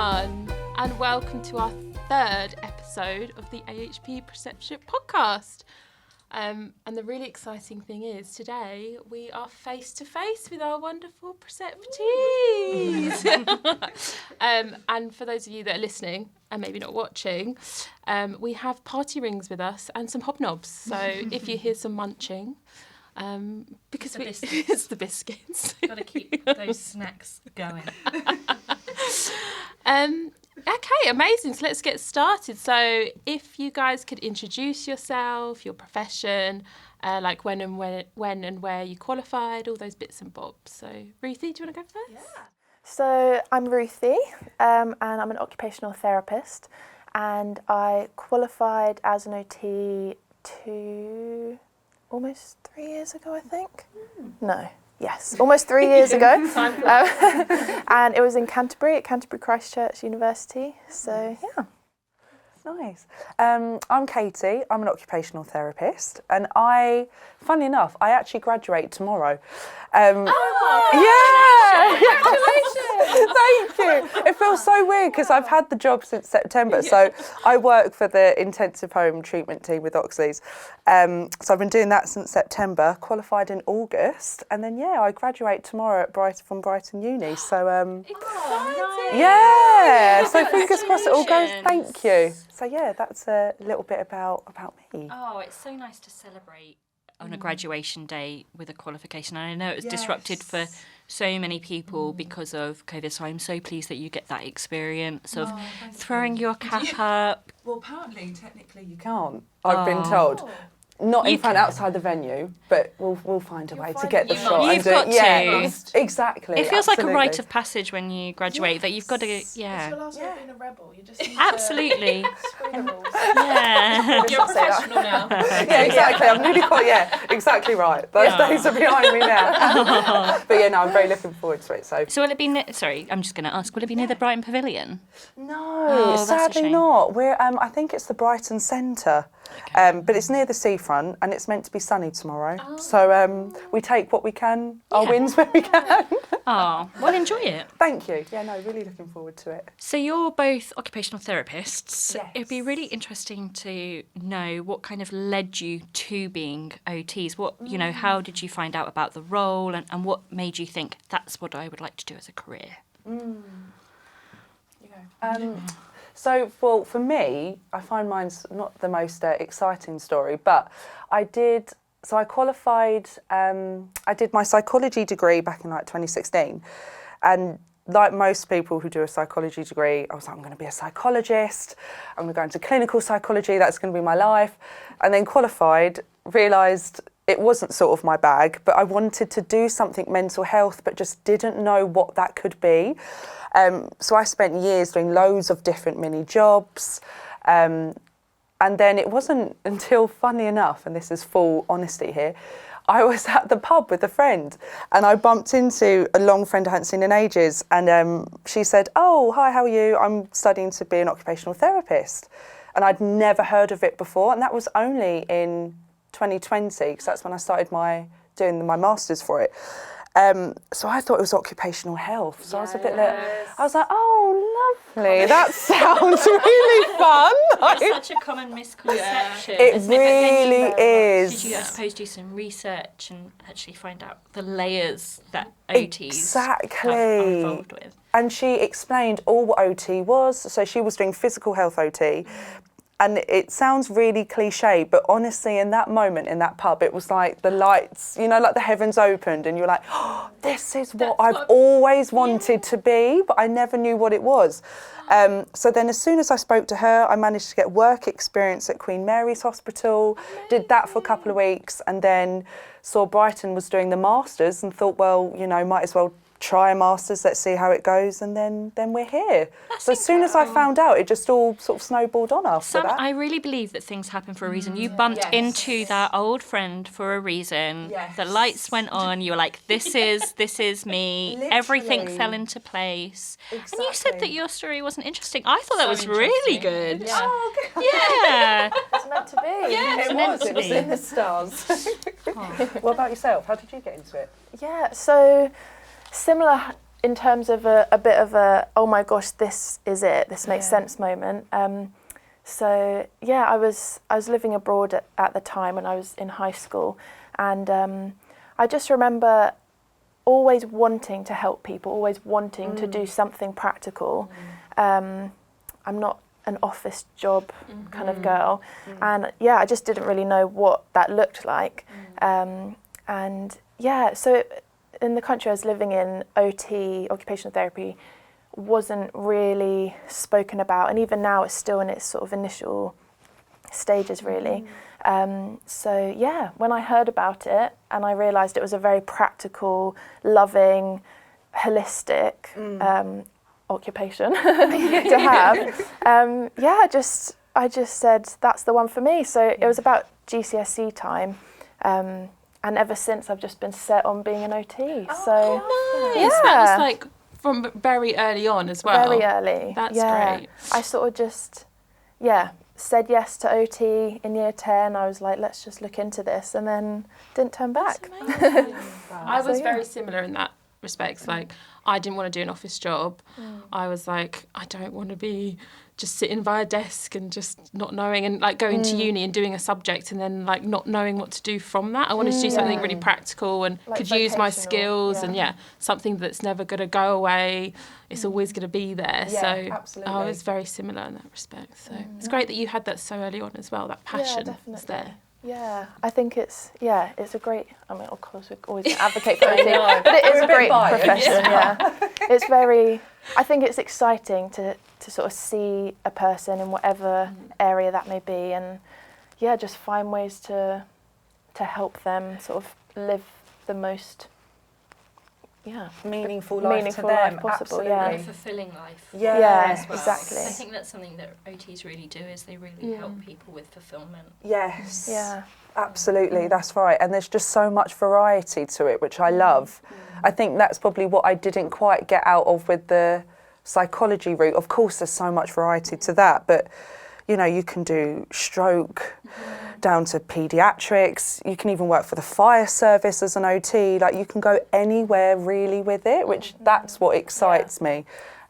everyone, and welcome to our third episode of the AHP Preceptorship Podcast. And the really exciting thing is today we are face to face with our wonderful Preceptees. And for those of you that are listening and maybe not watching, we have party rings with us and some hobnobs. So if you hear some munching, because it's the biscuits. Got to keep those snacks going. Okay, amazing. So let's get started. So if you guys could introduce yourself, your profession, like when and where you qualified, all those bits and bobs. So Ruthie, do you want to go first? Yeah. So I'm Ruthie, and I'm an occupational therapist, and I qualified as an OT almost 3 years ago, I think. No. Yes, almost 3 years ago, and it was in Canterbury, at Canterbury Christchurch University, so yeah. Nice. I'm Katy, I'm an occupational therapist, and funnily enough, I actually graduate tomorrow. Congratulations! Thank you. It feels so weird because I've had the job since September, so I work for the intensive home treatment team with Oxleas. So I've been doing that since September, qualified in August, and then I graduate tomorrow from Brighton Uni. So so fingers crossed it all goes. Thank you. So that's a little bit about me. Oh, it's so nice to celebrate on a graduation day with a qualification. And I know it was disrupted for so many people because of COVID, so I'm so pleased that you get that experience of throwing your cap up. Well, apparently, technically you can't, I've been told. Not in front, outside the venue, but we'll find a way to get the shot. You've got to. Exactly. It feels like a rite of passage when you graduate that you've got to, It's your last night being a rebel. You just need absolutely. to screw the rules. Yeah. You're a professional now. Yeah, exactly. I'm newly qualified. Exactly right. Those days are behind me now. But I'm very looking forward to it. So will it be? Sorry, I'm just going to ask. Will it be near the Brighton Pavilion? No, that's a sadly shame. not. We're I think it's the Brighton Centre, but it's near the seafront, and it's meant to be sunny tomorrow. So we take what we can, our wins where we can. Oh, well, enjoy it. Thank you. Yeah, no, really looking forward to it. So you're both occupational therapists. Yes. It'd be really interesting to know what kind of led you to being OTs. What, how did you find out about the role, and what made you think that's what I would like to do as a career? So, for me, I find mine's not the most exciting story, but I qualified, I did my psychology degree back in 2016, and like most people who do a psychology degree, I was like, I'm going to be a psychologist, I'm going to go into clinical psychology, that's going to be my life, and then qualified, realised it wasn't sort of my bag, but I wanted to do something mental health, but just didn't know what that could be. So I spent years doing loads of different mini jobs. And then it wasn't until, funny enough, and this is full honesty here, I was at the pub with a friend and I bumped into a long friend I hadn't seen in ages. And she said, "Oh, hi, how are you? I'm studying to be an occupational therapist." And I'd never heard of it before. And that was only in 2020, because that's when I started doing my master's for it. So I thought it was occupational health. So I was a bit like, I was like, oh, lovely, that sounds really fun. It's such a common misconception. It isn't it? really But then is. Did you, I suppose, do some research and actually find out the layers that OTs are involved with? And she explained all what OT was. So she was doing physical health OT. And it sounds really cliche, but honestly, in that moment, in that pub, it was like the lights, like the heavens opened and you're like, oh, this is what I've always wanted to be, but I never knew what it was. So then as soon as I spoke to her, I managed to get work experience at Queen Mary's Hospital, did that for a couple of weeks, and then saw Brighton was doing the Masters and thought, well, might as well try a Masters, let's see how it goes, and then we're here. That's so as soon as I found out, it just all sort of snowballed on after that. I really believe that things happen for a reason. You bumped into that old friend for a reason. Yes. The lights went on. You were like, this is me. Literally. Everything fell into place. Exactly. And you said that your story wasn't interesting. I thought that was really good. Yeah. Oh, good. Yeah. It's meant to be. Yeah, it's It meant was. to It was be. in the stars. What about yourself? How did you get into it? Yeah, so similar in terms of a bit of a, oh my gosh, this is it, this makes sense moment. So yeah, I was living abroad at the time when I was in high school, and I just remember always wanting to help people, always wanting to do something practical. I'm not an office job kind of girl, and yeah, I just didn't really know what that looked like. And yeah, so in the country I was living in, OT, occupational therapy, wasn't really spoken about, and even now it's still in its sort of initial stages really. So yeah, when I heard about it and I realised it was a very practical, loving, holistic occupation to have, yeah, I just said that's the one for me. So it was about GCSE time, and ever since I've just been set on being an OT. So nice. yeah. That was like from very early on as well. Very early. That's great. I sort of just, said yes to OT in year 10. I was like, let's just look into this, and then didn't turn back. I was very similar in that respect. Like, I didn't want to do an office job. I was like, I don't want to be just sitting by a desk and just not knowing, and like going to uni and doing a subject and then like not knowing what to do from that. I wanted to do something really practical and like could use my vocational, skills, and something that's never going to go away. It's always going to be there. Yeah, so absolutely. I was very similar in that respect. So it's great that you had that so early on as well. That passion was there. Yeah, I think it's a great, I mean, of course, we're always going to advocate for OT, but it is a great profession, It's very, I think it's exciting to sort of see a person in whatever area that may be, and just find ways to help them sort of live the most meaningful life to them, possible. absolutely. A fulfilling life. Yeah, well. exactly. I think that's something that OTs really do, is they really help people with fulfilment. Yes. Yeah. Absolutely, that's right. And there's just so much variety to it, which I love. I think that's probably what I didn't quite get out of with the psychology route. Of course, there's so much variety to that, but you know, you can do stroke down to paediatrics. You can even work for the fire service as an OT. Like, you can go anywhere really with it, which that's what excites me.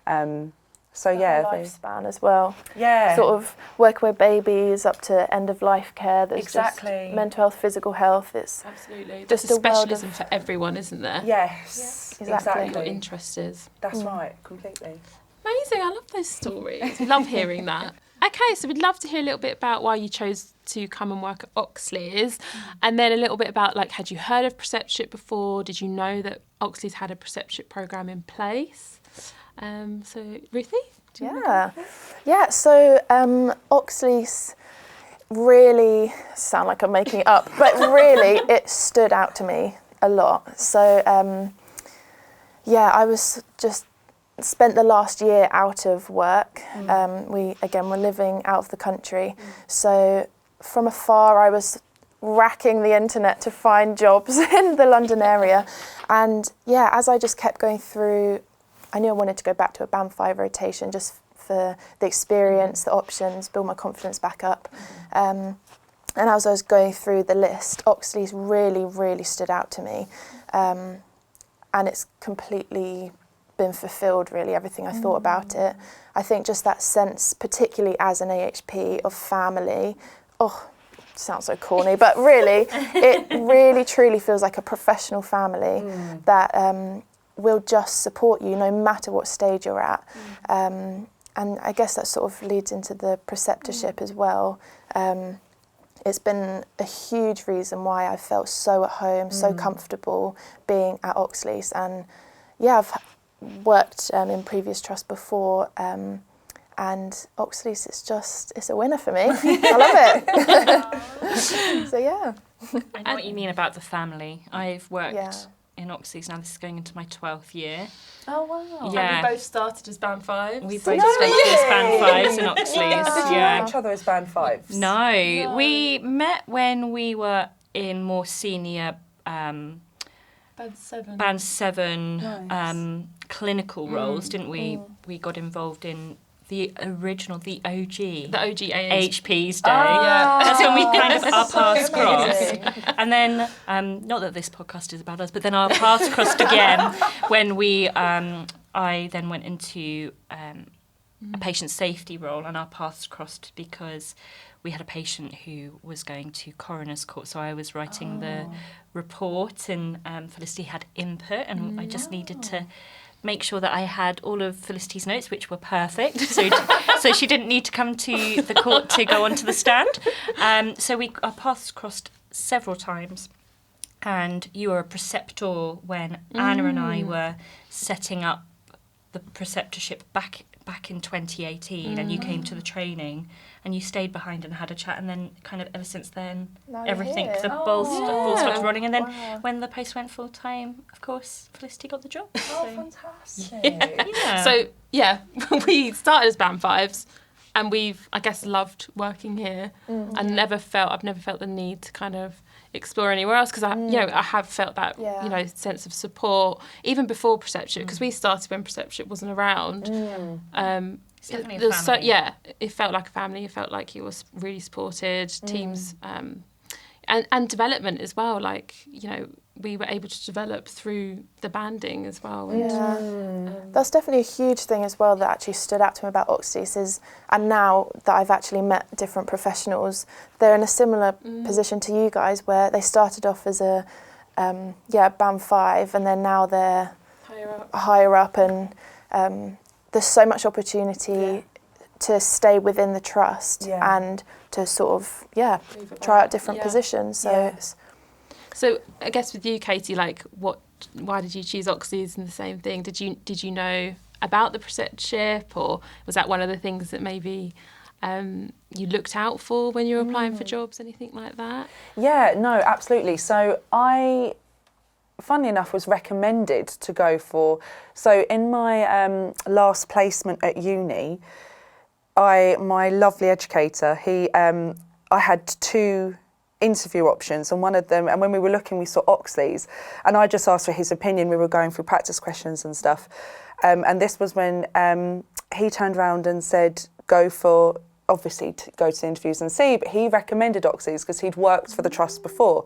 So Lifespan as well. Yeah. Sort of working with babies up to end of life care. There's Exactly. just mental health, physical health. It's Absolutely. just There's a a world specialism for everyone, isn't there? Yes. Yeah. What your Exactly. interest is. That's right. Completely. Amazing. I love those stories. Love hearing that. Okay, so we'd love to hear a little bit about why you chose to come and work at Oxleas, and then a little bit about, like, had you heard of preceptorship before? Did you know that Oxleas had a preceptorship programme in place? So, Ruthie? So Oxleas really, sound like I'm making it up, but really it stood out to me a lot. So I was just spent the last year out of work. We're living out of the country. So from afar I was racking the internet to find jobs in the London area. And as I just kept going through, I knew I wanted to go back to a Band 5 rotation just for the experience, the options, build my confidence back up. And as I was going through the list, Oxleas really, really stood out to me. And it's completely been fulfilled, really, everything I thought about it. I think just that sense, particularly as an AHP, of family. Sounds so corny, but really, it really truly feels like a professional family that will just support you no matter what stage you're at. And I guess that sort of leads into the preceptorship as well. It's been a huge reason why I felt so at home, so comfortable being at Oxleas. And I've worked in previous trusts before, and Oxleas, it's a winner for me. I love it. So I know what you mean about the family. I've worked in Oxleas now. This is going into my 12th year. Oh wow! Yeah. And we both started as Band 5s. We both started as Band 5s in Oxleas. Did you know each other as Band 5s? No, we met when we were in more senior Band 7. Band 7 Nice. clinical roles, didn't we? We got involved in the original, the OG. The OG AHP's day. Yeah. That's when we kind of our paths So crossed. amazing. And then, not that this podcast is about us, but then our paths crossed again when I then went into a patient safety role, and our paths crossed because we had a patient who was going to coroner's court, so I was writing the report, and Felicity had input, and I just needed to make sure that I had all of Felicity's notes, which were perfect, so she didn't need to come to the court to go onto the stand. So our paths crossed several times, and you were a preceptor when Anna and I were setting up the preceptorship back in 2018, and you came to the training and you stayed behind and had a chat, and then kind of ever since then Now everything, you're here. the ball stopped running, and then Wow. when the post went full time, of course Felicity got the job. Oh, So, fantastic. yeah. So yeah, we started as band fives, and we've, I guess, loved working here, and I've never felt the need to kind of explore anywhere else, because I have felt that Yeah. sense of support even before preceptorship, because we started when preceptorship wasn't around. It's definitely a There was family. it felt like a family. It felt like you were really supported. Teams, and development as well. Like, we were able to develop through the banding as well. And, Yeah. That's definitely a huge thing as well that actually stood out to me about Oxleas is, and now that I've actually met different professionals, they're in a similar position to you guys, where they started off as a band 5, and then now they're higher up, and there's so much opportunity to stay within the trust and to sort of try out different positions. So it's, So I guess with you, Katie, like, why did you choose Oxleas and the same thing? Did you know about the preceptorship, or was that one of the things that maybe you looked out for when you were applying for jobs, anything like that? Yeah, no, absolutely. So I, funnily enough, was recommended to go for, so in my last placement at uni, my lovely educator, I had 2 interview options, and one of them, and when we were looking, we saw Oxleas, and I just asked for his opinion. We were going through practice questions and stuff, and this was when he turned around and said, go for, obviously, to go to the interviews and see, but he recommended Oxleas because he'd worked for the trust before.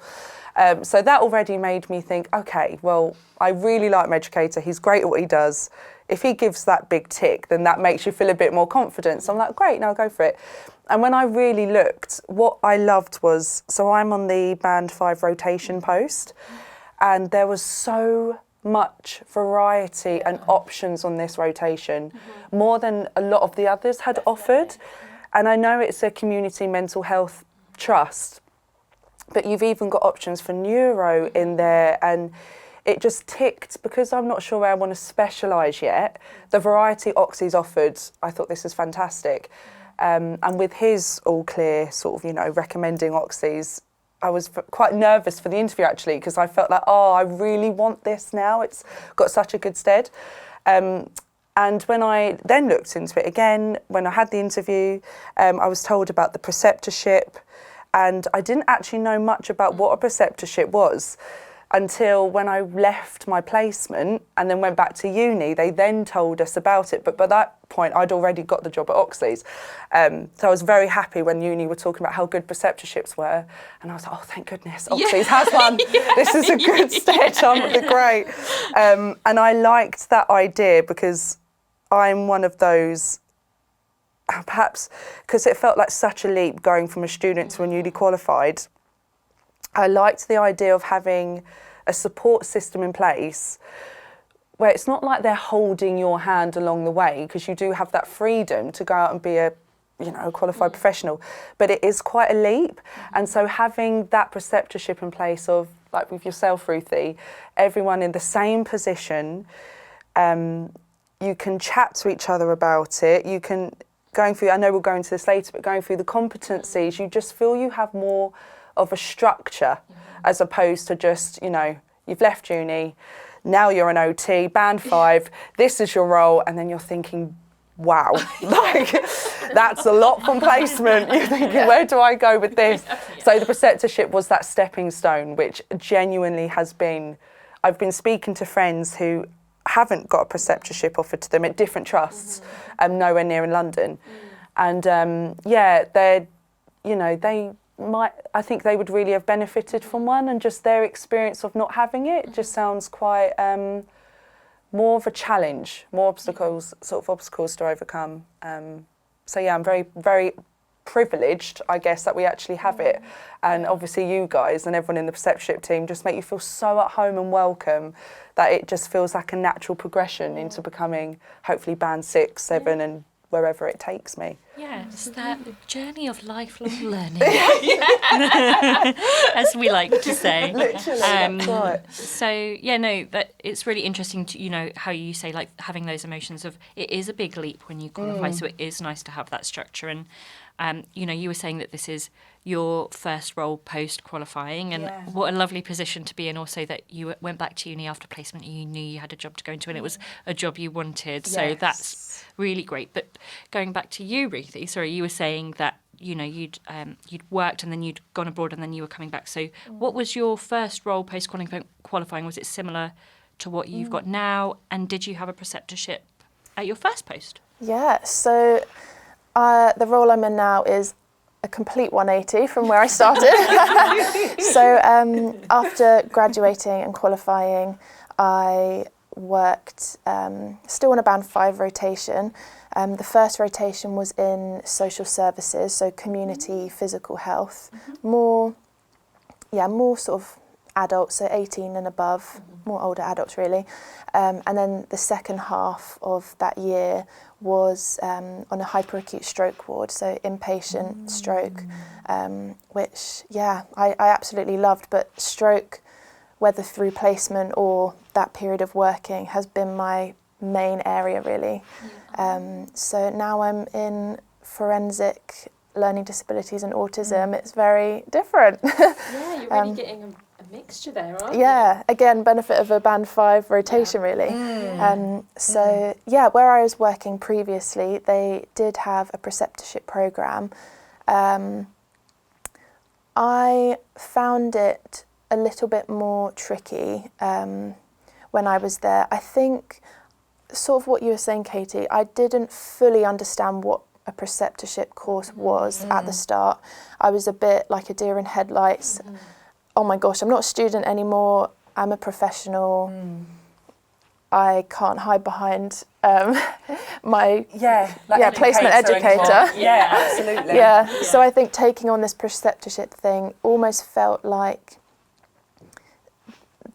So that already made me think, okay, well, I really like my educator. He's great at what he does. If he gives that big tick, then that makes you feel a bit more confident. So I'm like, great, now go for it. And when I really looked, what I loved was, so I'm on the band 5 rotation post, and there was so much variety and options on this rotation, more than a lot of the others had offered. And I know it's a community mental health trust, but you've even got options for neuro in there, and it just ticked, because I'm not sure where I want to specialise yet. The variety Oxleas offered, I thought this is fantastic. And with his all clear sort of, recommending Oxleas, I was quite nervous for the interview actually, because I felt like, I really want this now. It's got such a good stead. And when I then looked into it again, when I had the interview, I was told about the preceptorship, and I didn't actually know much about what a preceptorship was until when I left my placement and then went back to uni. They then told us about it, but by that point I'd already got the job at Oxleas. So I was very happy when uni were talking about how good preceptorships were, and I was like, oh, thank goodness, Oxleas has one. This is a good stead, great. And I liked that idea because I'm one of those, perhaps because it felt like such a leap going from a student to a newly qualified. I liked the idea of having a support system in place where it's not like they're holding your hand along the way, because you do have that freedom to go out and be a qualified professional, but it is quite a leap. And so having that preceptorship in place of, like with yourself, Ruthie, everyone in the same position, you can chat to each other about it, you can, going through, I know we'll go into this later, but going through the competencies, you just feel you have more of a structure, as opposed to just, you've left uni, now you're an OT, band 5, this is your role, and then you're thinking, wow, like, that's a lot from placement. You're thinking, where do I go with this? So the preceptorship was that stepping stone, which genuinely has been, I've been speaking to friends who haven't got a preceptorship offered to them at different trusts, nowhere near in London. And they're, you know, I think they would really have benefited from one, and just their experience of not having it just sounds quite more of a challenge, more obstacles to overcome. So yeah, I'm very, very privileged, I guess, that we actually have it. And obviously you guys and everyone in the preceptorship team just make you feel so at home and welcome that it just feels like a natural progression into becoming hopefully band 6, 7 and wherever it takes me. Yeah, it's that journey of lifelong learning, as we like to say. Literally, that's right. So yeah, no, that it's really interesting to, you know, how you say like having those emotions of it is a big leap when you qualify, so it is nice to have that structure. And you know, you were saying that this is your first role post-qualifying, and what a lovely position to be in also, that you went back to uni after placement and you knew you had a job to go into and it was a job you wanted. So that's really great. But going back to you, Ruthie, sorry, you were saying that, you know, you'd worked and then you'd gone abroad and then you were coming back. So what was your first role post-qualifying? Was it similar to what you've got now? And did you have a preceptorship at your first post? Yeah, so the role I'm in now is a complete 180 from where I started. So after graduating and qualifying, I worked still on a band 5 rotation. The first rotation was in social services, so community physical health, more sort of adults, so 18 and above, more older adults really. And then the second half of that year was on a hyperacute stroke ward, so inpatient stroke, which, I absolutely loved. But stroke, whether through placement or that period of working, has been my main area really. So now I'm in forensic learning disabilities and autism. It's very different. Yeah, you're really getting a mixture there, aren't you? Yeah, again, benefit of a band 5 rotation really. So where I was working previously, they did have a preceptorship programme. I found it a little bit more tricky when I was there. I think sort of what you were saying, Katie, I didn't fully understand what a preceptorship course was at the start. I was a bit like a deer in headlights. Oh my gosh, I'm not a student anymore, I'm a professional. I can't hide behind my placement educator. Yeah, absolutely. So I think taking on this preceptorship thing almost felt like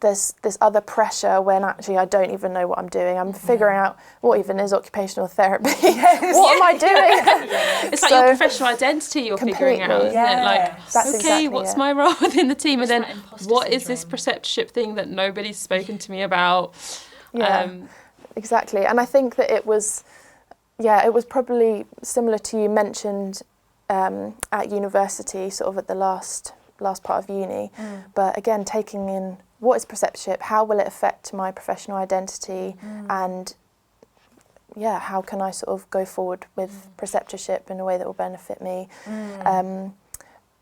there's this other pressure when actually I don't even know what I'm doing. I'm figuring out what even is occupational therapy. What am I doing? It's like your professional identity you're figuring out, isn't it? Like, that's exactly what's my role within the team? It's and that then imposter what is syndrome. this preceptorship thing that nobody's spoken to me about? Exactly. And I think that it was probably similar to you mentioned at university, sort of at the last part of uni. But again, taking in what is preceptorship, how will it affect my professional identity, and how can I sort of go forward with preceptorship in a way that will benefit me.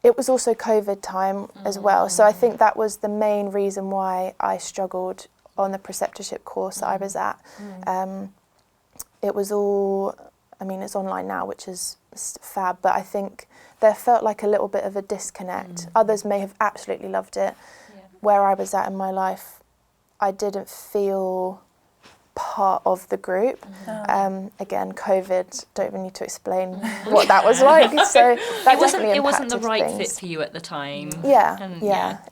It was also COVID time as well, so I think that was the main reason why I struggled on the preceptorship course that I was at. It was all, I mean, it's online now, which is fab, but I think there felt like a little bit of a disconnect. Others may have absolutely loved it. Where I was at in my life, I didn't feel part of the group. Again, COVID, don't even need to explain what that was like. So that definitely it wasn't the impacted right things. fit for you at the time.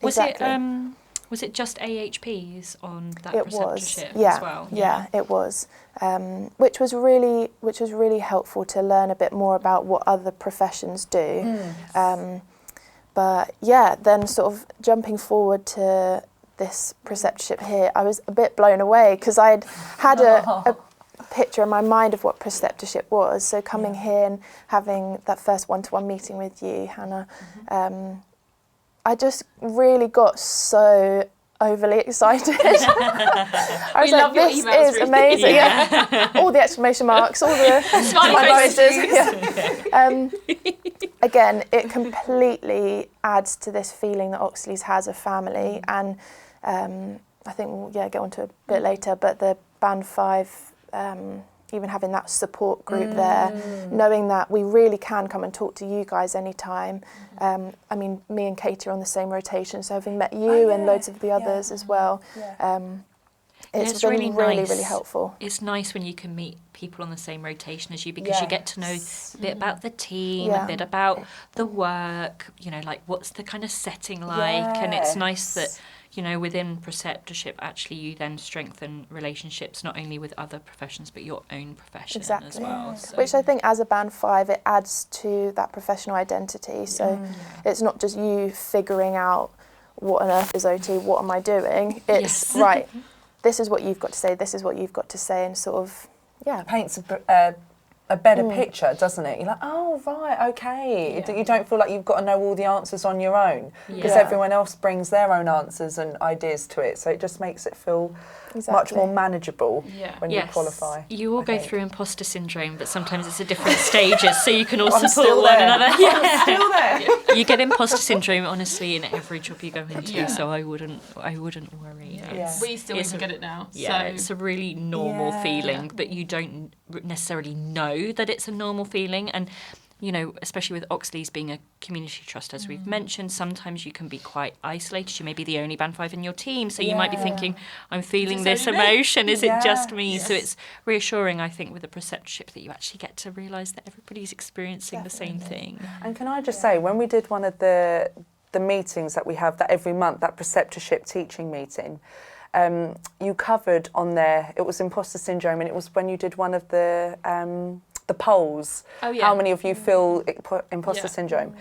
Was exactly. Was it just AHPs on that It preceptorship was, as well? Yeah, it was, which was really helpful to learn a bit more about what other professions do. But then sort of jumping forward to this preceptorship here, I was a bit blown away because I'd had a picture in my mind of what preceptorship was. So coming here and having that first one-to-one meeting with you, Hannah, I just really got so overly excited. I was like, this is amazing. All the exclamation marks, all the smiley faces. Again, it completely adds to this feeling that Oxleas has of family, and I think we'll get onto it a bit later, but the Band 5, even having that support group there, knowing that we really can come and talk to you guys anytime. I mean, me and Katy are on the same rotation, so having met you and loads of the others as well, it's been really really, nice. really helpful. It's nice when you can meet people on the same rotation as you, because you get to know a bit about the team, a bit about the work, you know, like what's the kind of setting like, and it's nice that, you know, within preceptorship, actually you then strengthen relationships not only with other professions but your own profession as well. So. Which I think as a Band 5, it adds to that professional identity. So it's not just you figuring out what on earth is OT, what am I doing? It's right, this is what you've got to say, this is what you've got to say, and sort of, paints a better picture, doesn't it? You're like, oh, right, okay. You don't feel like you've got to know all the answers on your own, because everyone else brings their own answers and ideas to it. So it just makes it feel much more manageable when you qualify. You all go through imposter syndrome, but sometimes it's at different stages, so you can all support still one there. another. I'm still there. You get imposter syndrome, honestly, in every job you go into, so I wouldn't worry. We still even get it now. Yeah, it's a really normal feeling, but you don't necessarily know that it's a normal feeling. And, you know, especially with Oxleas being a community trust, as we've mentioned, sometimes you can be quite isolated. You may be the only Band 5 in your team, so you might be thinking, I'm feeling this emotion, is it just me? So it's reassuring, I think, with the preceptorship that you actually get to realise that everybody's experiencing the same thing. And can I just say, when we did one of the meetings that we have that every month, that preceptorship teaching meeting, you covered on there, it was imposter syndrome, and it was when you did one of the polls, how many of you feel imposter syndrome?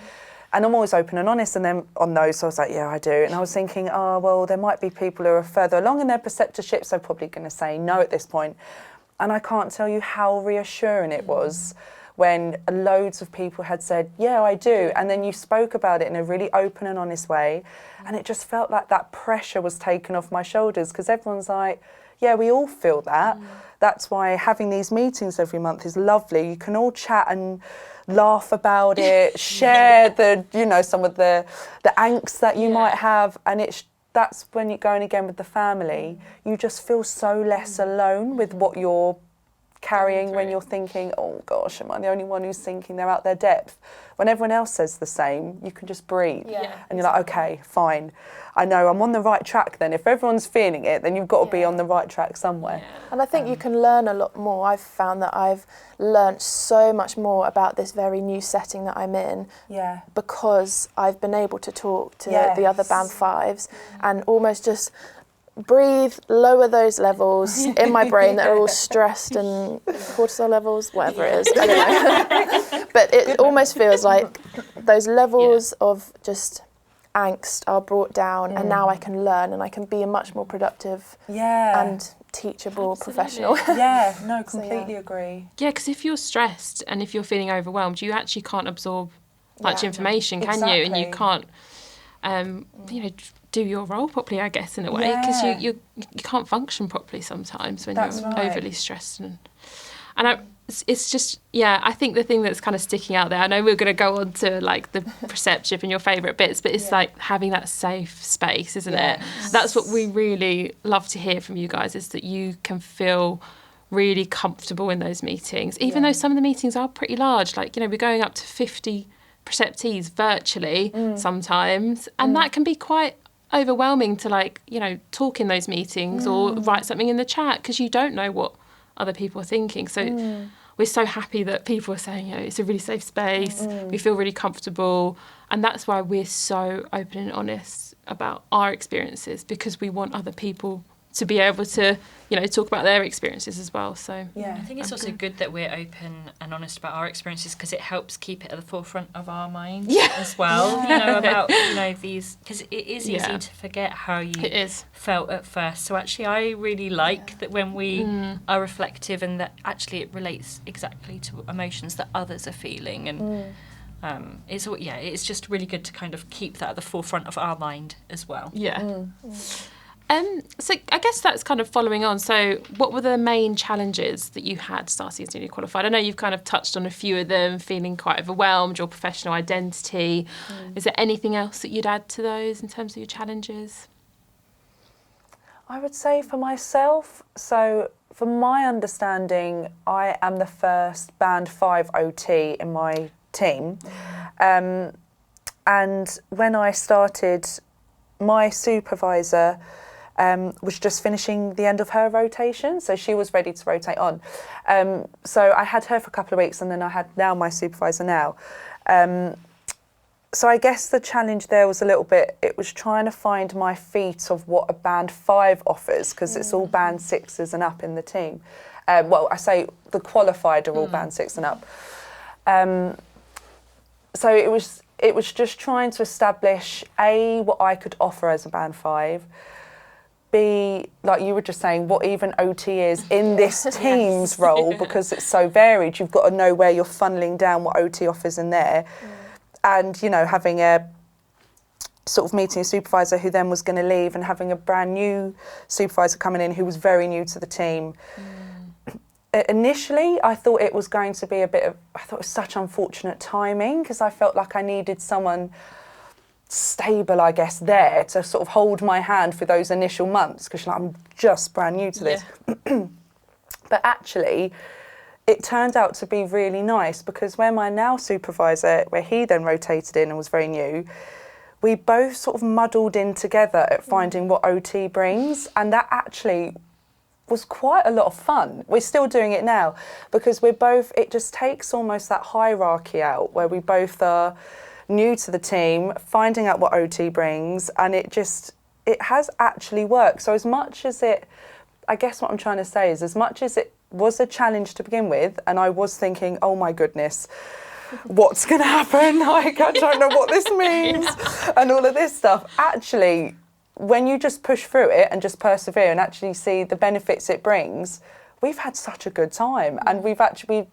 And I'm always open and honest, and then on those I was like, yeah, I do. And I was thinking, oh, well, there might be people who are further along in their preceptorship, so probably going to say no at this point. And I can't tell you how reassuring it was when loads of people had said, yeah, I do. And then you spoke about it in a really open and honest way. And it just felt like that pressure was taken off my shoulders, because everyone's like, yeah, we all feel that. That's why having these meetings every month is lovely. You can all chat and laugh about it, share the, you know, some of the angst that you might have. And that's when you're going again with the family. You just feel so less alone with what you're carrying when you're thinking, oh gosh, am I the only one who's thinking they're out their depth? When everyone else says the same, you can just breathe. And you're like, okay, fine. I know I'm on the right track then. If everyone's feeling it, then you've got to be on the right track somewhere. And I think you can learn a lot more. I've found that I've learnt so much more about this very new setting that I'm in because I've been able to talk to the other Band 5s and almost just breathe, lower those levels in my brain that are all stressed and cortisol levels, whatever it is, I don't know. But it almost feels like those levels of just angst are brought down, and now I can learn and I can be a much more productive and teachable professional. Completely agree. Yeah, because if you're stressed and if you're feeling overwhelmed, you actually can't absorb much information, can you? And you can't, you know, do your role properly, I guess, in a way, because you can't function properly sometimes when you're overly stressed. And it's just, I think the thing that's kind of sticking out there, I know we're going to go on to like the preceptorship and your favourite bits, but it's like having that safe space, isn't it? That's what we really love to hear from you guys, is that you can feel really comfortable in those meetings, even though some of the meetings are pretty large. Like, you know, we're going up to 50 preceptees virtually sometimes, and that can be quite overwhelming to, like, you know, talk in those meetings or write something in the chat because you don't know what other people are thinking. So we're so happy that people are saying, you know, it's a really safe space, we feel really comfortable, and that's why we're so open and honest about our experiences, because we want other people to be able to, you know, talk about their experiences as well. So I think it's also good that we're open and honest about our experiences, because it helps keep it at the forefront of our minds as well. You know, about, you know, these, because it is easy to forget how you felt at first. So actually, I really like that when we are reflective, and that actually it relates exactly to emotions that others are feeling, and it's just really good to kind of keep that at the forefront of our mind as well. So I guess that's kind of following on. So what were the main challenges that you had starting as newly qualified? I know you've kind of touched on a few of them, feeling quite overwhelmed, your professional identity. Is there anything else that you'd add to those in terms of your challenges? I would say for myself, so from my understanding, I am the first Band 5 OT in my team. And when I started, my supervisor was just finishing the end of her rotation, so she was ready to rotate on. So I had her for a couple of weeks, and then I had now my supervisor now. So I guess the challenge there was a little bit, it was trying to find my feet of what a Band 5 offers, because it's all Band 6s and up in the team. Well, I say the qualified are all Band 6 and up. So it was just trying to establish, A, what I could offer as a Band 5, B, like you were just saying, what even OT is in this team's role, because it's so varied. You've got to know where you're funneling down what OT offers in there. And, you know, having a sort of meeting a supervisor who then was going to leave, and having a brand new supervisor coming in who was very new to the team. Initially, I thought it was going to be I thought it was such unfortunate timing, because I felt like I needed someone stable, I guess, there to sort of hold my hand for those initial months, because like, I'm just brand new to this. But actually, it turned out to be really nice, because where my now supervisor, where he then rotated in and was very new, we both sort of muddled in together at finding what OT brings, and that actually was quite a lot of fun. We're still doing it now, because it just takes almost that hierarchy out, where we both are new to the team, finding out what OT brings, and it has actually worked. So as much as I guess what I'm trying to say is, as much as it was a challenge to begin with, and I was thinking, oh my goodness, what's going to happen? Like, I don't know what this means, and all of this stuff. Actually, when you just push through it and just persevere and actually see the benefits it brings, we've had such a good time. And we've actually,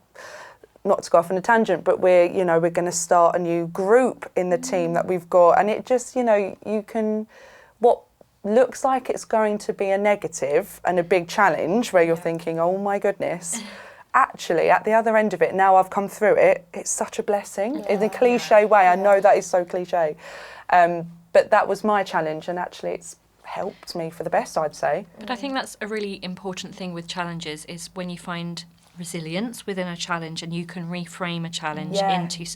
not to go off on a tangent, but we're going to start a new group in the team that we've got, and it just, what looks like it's going to be a negative and a big challenge where you're thinking, oh my goodness, actually at the other end of it, now I've come through it, it's such a blessing in a cliche way. I know that is so cliche, but that was my challenge, and actually it's helped me for the best, I'd say. But I think that's a really important thing with challenges, is when you find resilience within a challenge, and you can reframe a challenge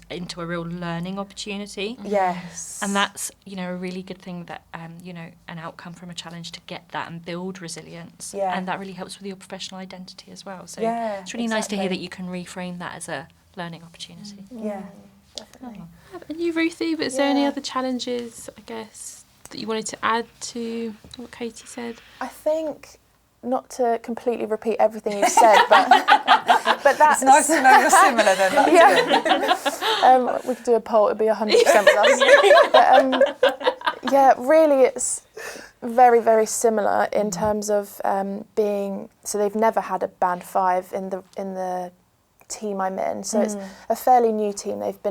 into a real learning opportunity. Yes. And that's, a really good thing, that, an outcome from a challenge, to get that and build resilience. Yeah. And that really helps with your professional identity as well. So it's really exactly. nice to hear that you can reframe that as a learning opportunity. Yeah, Definitely. And you, Ruthie, but is there any other challenges, I guess, that you wanted to add to what Katie said? I think, not to completely repeat everything you've said, but that's... It's nice to know you're similar then. That's good. We could do a poll, it'd be 100% with us. But really it's very, very similar in terms of being... So they've never had a Band 5 in the team I'm in, so it's a fairly new team. They've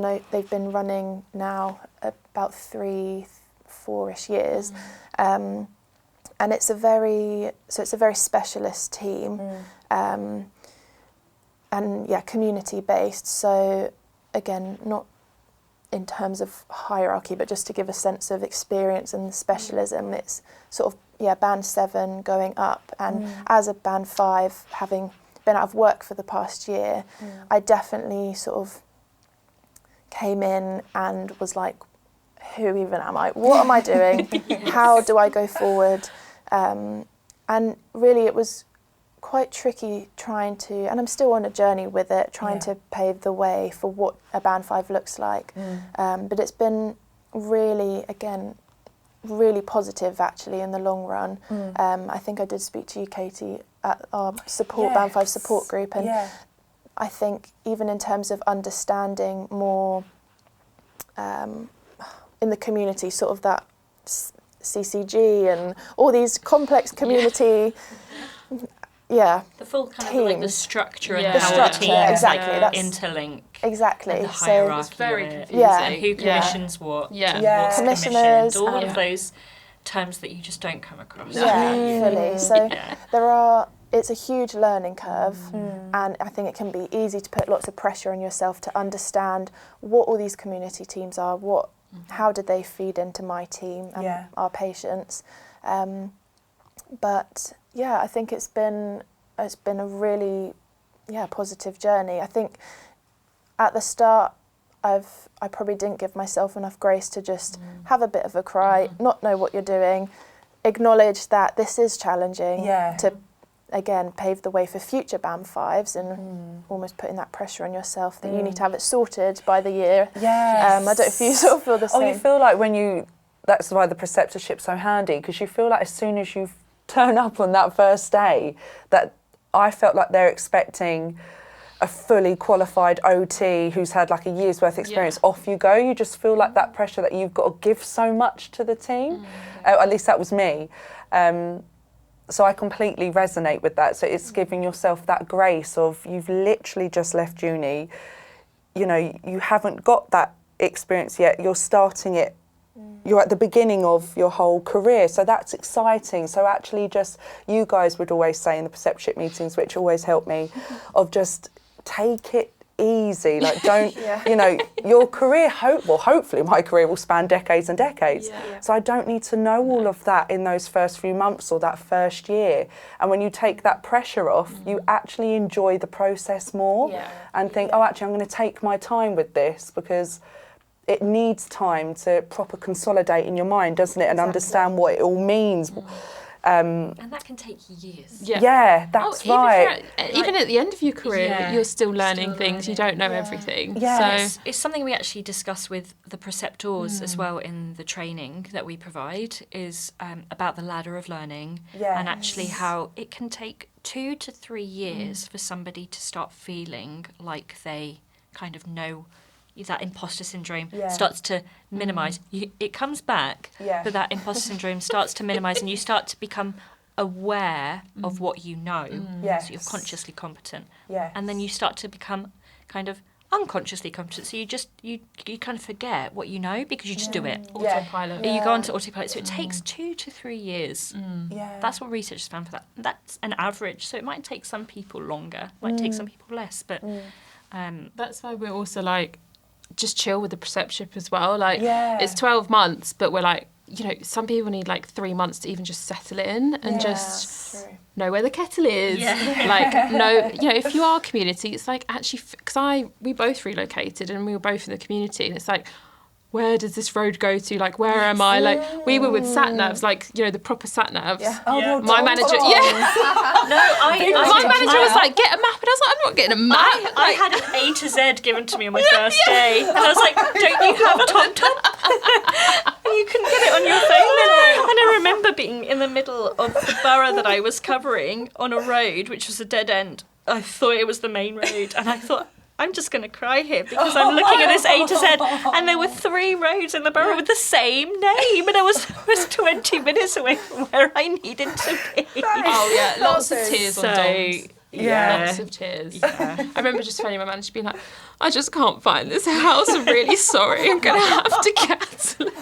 been running now about 3-4ish years. And it's a very specialist team, and community based. So again, not in terms of hierarchy, but just to give a sense of experience and specialism. It's sort of Band 7 going up, and as a Band 5, having been out of work for the past year, I definitely sort of came in and was like, who even am I? What am I doing? How do I go forward? And really it was quite tricky trying to, and I'm still on a journey with it, trying to pave the way for what a Band 5 looks like. But it's been really, again, really positive actually in the long run. I think I did speak to you, Katie, at our Band 5 support group, and I think even in terms of understanding more in the community, sort of that CCG and all these complex community, the full kind teams. of like the structure and The how structure, the teams exactly. like interlink. Exactly. And the So hierarchy it's very of it. confusing. Yeah. Who commissions what? What's Commissioners, commissioned? All of those terms that you just don't come across. fully. So it's a huge learning curve, and I think it can be easy to put lots of pressure on yourself to understand what all these community teams are, how did they feed into my team and our patients. But yeah, I think it's been a really positive journey. I think at the start I probably didn't give myself enough grace to just have a bit of a cry, not know what you're doing, acknowledge that this is challenging, to again pave the way for future Band 5s, and almost putting that pressure on yourself that you need to have it sorted by the year. I don't know if you sort of feel the same. Oh, you feel like that's why the preceptorship's so handy, because you feel like as soon as you turn up on that first day, that I felt like they're expecting a fully qualified OT who's had like a year's worth of experience. Off you go. You just feel like that pressure that you've got to give so much to the team. At least that was me. So I completely resonate with that. So it's giving yourself that grace of, you've literally just left uni, you know, you haven't got that experience yet, you're starting it, you're at the beginning of your whole career, so that's exciting. So actually just, you guys would always say in the preceptorship meetings, which always helped me, of just take it easy, like don't, you know, your career, hopefully my career will span decades and decades, so I don't need to know all of that in those first few months or that first year. And when you take that pressure off, you actually enjoy the process more and think, oh, actually I'm going to take my time with this, because it needs time to proper consolidate in your mind, doesn't it, and understand what it all means. And that can take years. That's right. Even at the end of your career, you're still learning things. You don't know everything. So it's something we actually discuss with the preceptors as well in the training that we provide, is about the ladder of learning, and actually how it can take 2 to 3 years for somebody to start feeling like they kind of know. That imposter syndrome starts to minimise. It comes back, but that imposter syndrome starts to minimise, and you start to become aware of what you know. So you're consciously competent, and then you start to become kind of unconsciously competent. So you kind of forget what you know because you just do it. Autopilot. You go on to autopilot. So it takes 2 to 3 years. That's what research has found for that. That's an average. So it might take some people longer, might take some people less, but that's why we're also like, just chill with the preceptorship as well. Like, it's 12 months, but we're like, you know, some people need like 3 months to even just settle in and just know where the kettle is. Like, know, you know, if you are community, it's like actually, because we both relocated and we were both in the community, and it's like, where does this road go to? Like, where am I? Like, we were with sat navs, like, you know, the proper sat navs. My manager, my manager was like, get a map, and I was like, I'm not getting a map. I had an A to Z given to me on my first day, and I was like, don't you have a TomTom? And you couldn't get it on your phone. And I remember being in the middle of the borough that I was covering on a road, which was a dead end. I thought it was the main road, and I thought, I'm just going to cry here because I'm looking at this A to Z, and there were 3 roads in the borough with the same name, and I was 20 minutes away from where I needed to be. Lots of tears on Dom's. Lots of tears. I remember just phoning my manager being like, I just can't find this house, I'm really sorry, I'm going to have to cancel it.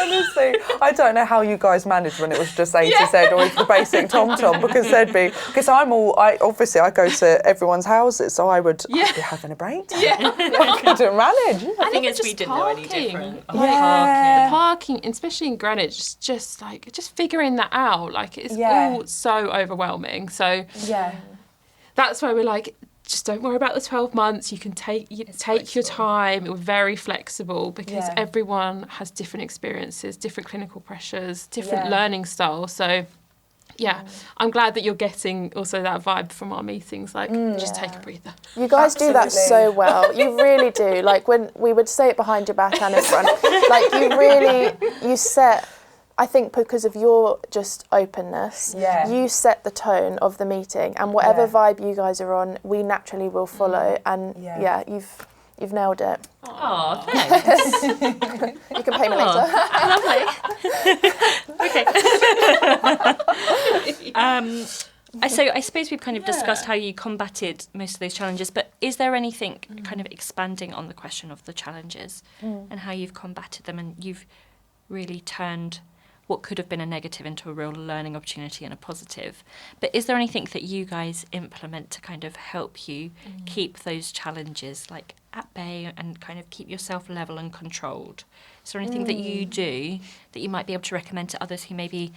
Honestly, I don't know how you guys managed when it was just A to Z or the basic TomTom, because I go to everyone's houses, so I'd be having a breakdown. I couldn't manage. I think we didn't know any different. Parking, especially in Greenwich, is just figuring that out. Like, it's all so overwhelming. So that's why we're like, just don't worry about the 12 months. You can take your time. We're very flexible because everyone has different experiences, different clinical pressures, different learning styles. So, I'm glad that you're getting also that vibe from our meetings. Like, just take a breather. You guys do that so well. You really do. Like, when we would say it behind your back and in front, like you set. I think because of your just openness, you set the tone of the meeting, and whatever vibe you guys are on, we naturally will follow. And you've nailed it. Oh, thanks. You can pay me later. Lovely. Okay. So I suppose we've kind of discussed how you combated most of those challenges, but is there anything kind of expanding on the question of the challenges and how you've combated them, and you've really turned what could have been a negative into a real learning opportunity and a positive? But is there anything that you guys implement to kind of help you keep those challenges like at bay and kind of keep yourself level and controlled? Is there anything that you do that you might be able to recommend to others who maybe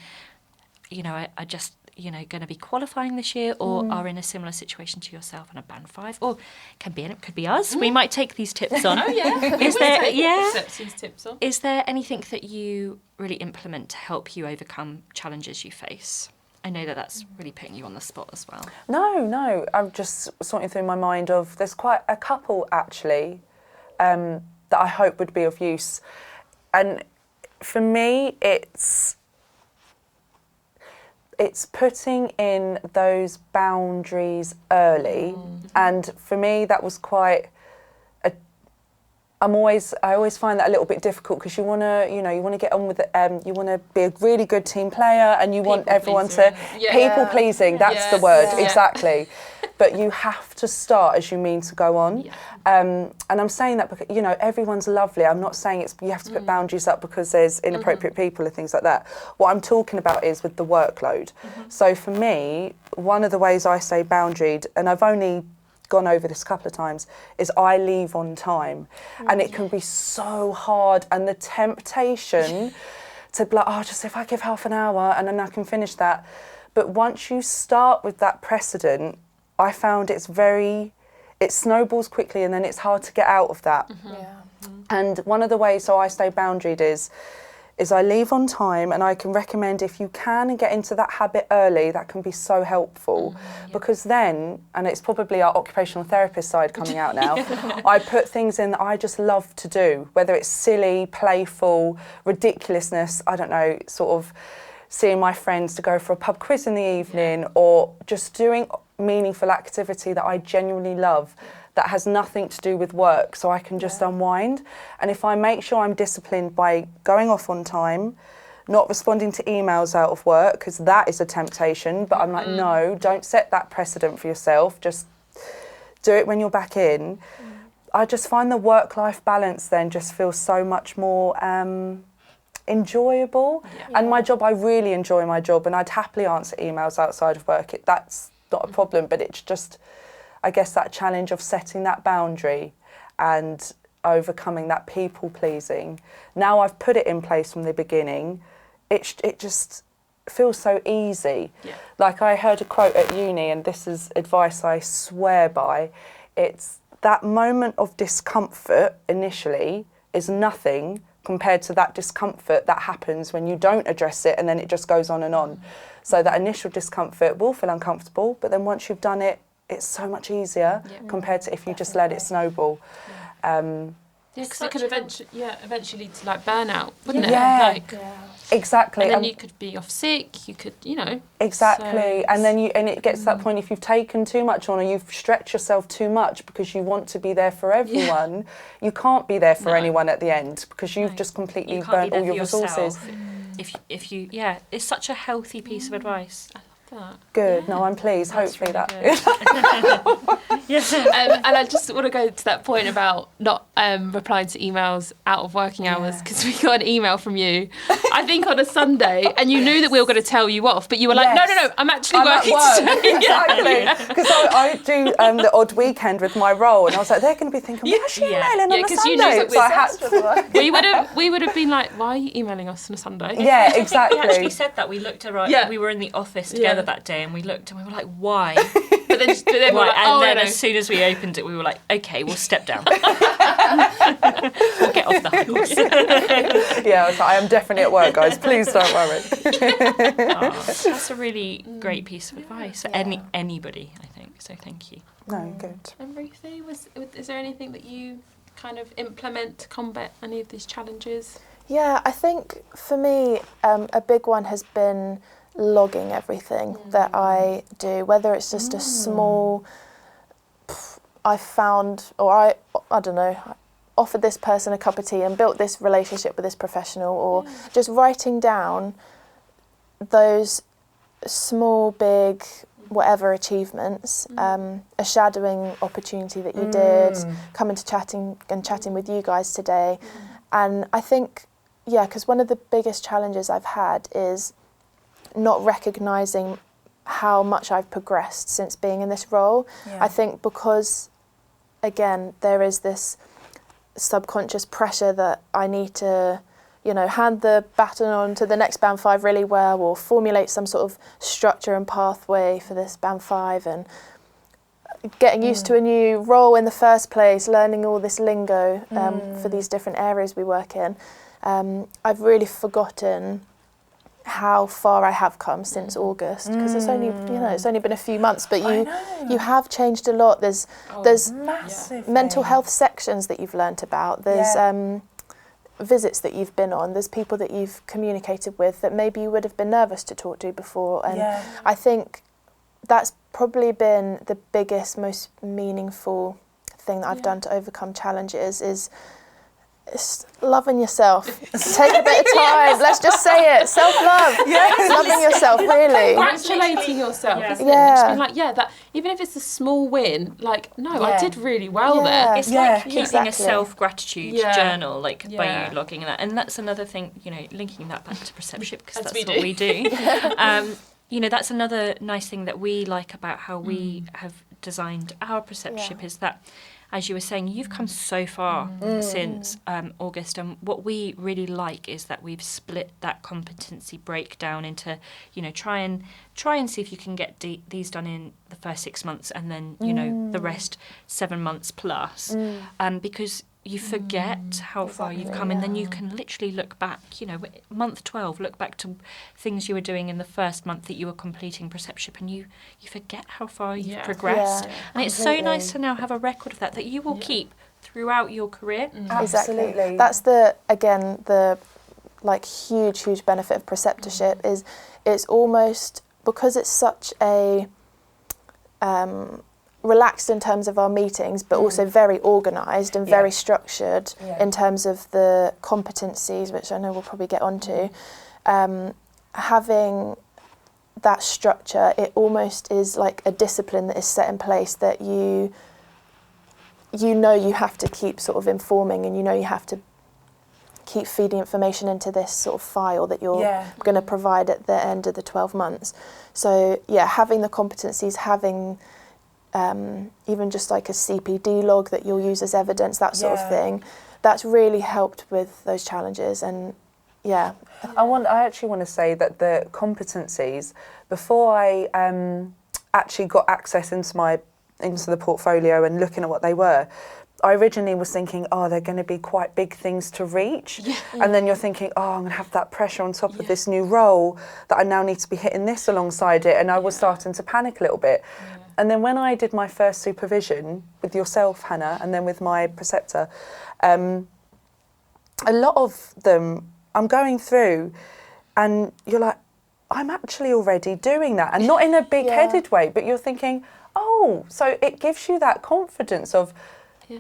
you know, are just, you know, going to be qualifying this year, or are in a similar situation to yourself on a band 5, or it could be us. We might take these tips on. Oh yeah. Is there Preceptees tips on. Is there anything that you really implement to help you overcome challenges you face? I know that that's really putting you on the spot as well. No, I'm just sorting through my mind of, there's quite a couple actually that I hope would be of use. And for me, it's putting in those boundaries early. And for me, that was quite I always find that a little bit difficult, because you want to get on with it. You want to be a really good team player, and you want everyone to people pleasing. That's the word, exactly. But you have to start as you mean to go on. Yeah. And I'm saying that because, you know, everyone's lovely. I'm not saying you have to put boundaries up because there's inappropriate people and things like that. What I'm talking about is with the workload. So for me, one of the ways I stay boundaried, and I've only gone over this a couple of times, is I leave on time. And it can be so hard, and the temptation to be like, oh, just if I give half an hour and then I can finish that. But once you start with that precedent, I found it snowballs quickly, and then it's hard to get out of that. And one of the ways so I stay boundaried is I leave on time, and I can recommend, if you can get into that habit early, that can be so helpful. Because then, and it's probably our occupational therapist side coming out now, I put things in that I just love to do, whether it's silly, playful, ridiculousness, I don't know, sort of seeing my friends to go for a pub quiz in the evening, or just doing meaningful activity that I genuinely love, that has nothing to do with work, so I can just unwind. And if I make sure I'm disciplined by going off on time, not responding to emails out of work, because that is a temptation, but I'm like, no, don't set that precedent for yourself, just do it when you're back in. I just find the work-life balance then just feels so much more enjoyable. And my job, I really enjoy my job, and I'd happily answer emails outside of work. That's not a problem, but it's just, I guess, that challenge of setting that boundary and overcoming that people pleasing. Now I've put it in place from the beginning, it just feels so easy. Like, I heard a quote at uni, and this is advice I swear by. It's that moment of discomfort initially is nothing compared to that discomfort that happens when you don't address it, and then it just goes on and on. So that initial discomfort will feel uncomfortable, but then once you've done it, it's so much easier compared to if you just let it snowball. Because it could eventually lead to like burnout, wouldn't it? Exactly. And then you could be off sick. You could, you know. Exactly. So, and then it gets to that point, if you've taken too much on, or you've stretched yourself too much because you want to be there for everyone, you can't be there for anyone at the end, because you've just completely burnt all your resources. If you, it's such a healthy piece of advice. That. Good. No, I'm pleased. That's hopefully really that. And I just want to go to that point about not replying to emails out of working hours, because we got an email from you, I think on a Sunday, and you knew that we were going to tell you off, but you were like, no, I'm actually working today. Exactly. Because I do the odd weekend with my role, and I was like, they're going to be thinking, why is she emailing on a Sunday? You knew that we would have been like, why are you emailing us on a Sunday? Yeah, exactly. We actually said that. We looked around. We were in the office together that day, and we looked and we were like, why? But then we were like, as soon as we opened it, we were like, okay, we'll step down. We'll get off the horse. I was like, I am definitely at work, guys. Please don't worry. That's a really great piece of advice for anybody, I think. So thank you. No, good. And Ruthie, is there anything that you kind of implement to combat any of these challenges? Yeah, I think for me, a big one has been logging everything that I do, whether it's just a small, I found, or I don't know, I offered this person a cup of tea and built this relationship with this professional, or just writing down those small, big, whatever achievements, a shadowing opportunity that you did, coming to chatting with you guys today. And I think, because one of the biggest challenges I've had is not recognising how much I've progressed since being in this role. I think because, again, there is this subconscious pressure that I need to hand the baton on to the next Band 5 really well, or formulate some sort of structure and pathway for this Band 5, and getting used to a new role in the first place, learning all this lingo for these different areas we work in. I've really forgotten how far I have come since August, because it's only been a few months, but you have changed a lot. There's mental health sections that you've learnt about. There's visits that you've been on. There's people that you've communicated with that maybe you would have been nervous to talk to before, and I think that's probably been the biggest, most meaningful thing that I've done to overcome challenges is loving yourself. Take a bit of time. Let's just say it. Self-love. Loving yourself, really. Congratulating yourself, isn't it? Just being like, that, even if it's a small win, I did really well there. It's like keeping a self-gratitude journal, by you logging that. And that's another thing, linking that back to preceptorship, because that's what we do. That's another nice thing that we like about how we have designed our preceptorship is that, as you were saying, you've come so far since August, and what we really like is that we've split that competency breakdown into, try and see if you can get these done in the first 6 months, and then the rest 7 months plus, because you forget how far you've come, and then you can literally look back, month 12, look back to things you were doing in the first month that you were completing preceptorship, and you forget how far you've progressed. And it's so nice to now have a record of that you will keep throughout your career. Exactly. That's the huge benefit of preceptorship is it's almost, because it's such a relaxed in terms of our meetings, but also very organised and very structured in terms of the competencies, which I know we'll probably get onto. Having that structure, it almost is like a discipline that is set in place that you have to keep sort of informing, and you have to keep feeding information into this sort of file that you're going to provide at the end of the 12 months. So having the competencies, having even just like a CPD log that you'll use as evidence, that sort of thing, that's really helped with those challenges. And I actually want to say that the competencies, before I actually got access into the portfolio and looking at what they were, I originally was thinking, they're going to be quite big things to reach. And then you're thinking, I'm going to have that pressure on top of this new role that I now need to be hitting this alongside it. And I was starting to panic a little bit. And then when I did my first supervision with yourself, Hannah, and then with my preceptor, a lot of them I'm going through, and you're like, I'm actually already doing that. And not in a big-headed way, but you're thinking, so it gives you that confidence of,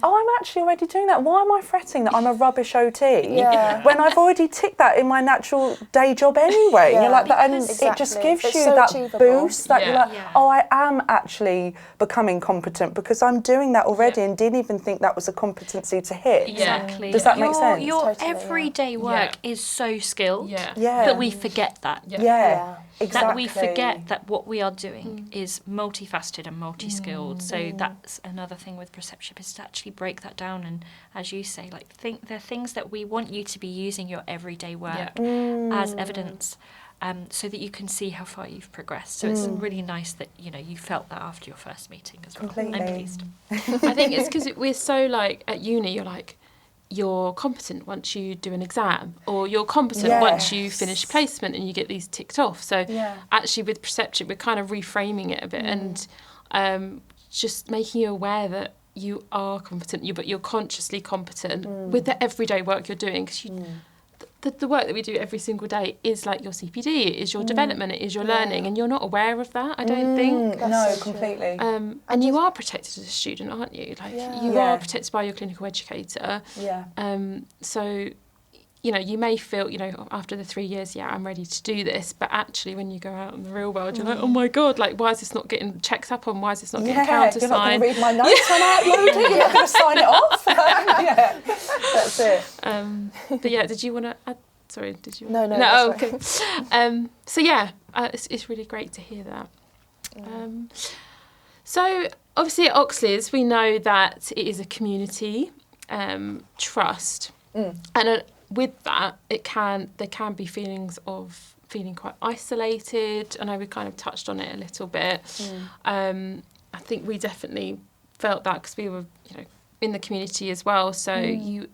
I'm actually already doing that. Why am I fretting that I'm a rubbish OT when I've already ticked that in my natural day job anyway? You're like that, and it just gives you so that achievable boost that you're like, I am actually becoming competent because I'm doing that already and didn't even think that was a competency to hit. Exactly. Does that make sense? Your everyday work is so skilled that we forget that. Exactly. That we forget that what we are doing is multifaceted and multi-skilled. So that's another thing with preceptorship, is to actually break that down, and as you say, they're things that we want you to be using your everyday work as evidence, so that you can see how far you've progressed. So it's really nice that you felt that after your first meeting as well. Completely. I'm pleased. I think it's because we're so at uni, you're competent once you do an exam, or you're competent once you finish placement and you get these ticked off. So actually with preceptorship, we're kind of reframing it a bit and just making you aware that you are competent, but you're consciously competent with the everyday work you're doing, because the work that we do every single day is like your CPD, it is your development, it is your learning, and you're not aware of that, I don't think. No, completely. And you are protected as a student, aren't you? You are protected by your clinical educator. So, you may feel, after the 3 years, I'm ready to do this, but actually when you go out in the real world, you're like, oh my God, why is this not getting checked up on? Why is this not getting countersigned? You're not going to read my notes when I upload it, you're not going to sign it off. That's it. But did you want to add? Sorry, did you? No. No, okay. It's really great to hear that. So obviously at Oxleas, we know that it is a community trust, and with that, there can be feelings of feeling quite isolated. I know we kind of touched on it a little bit. I think we definitely felt that because we were, in the community as well. So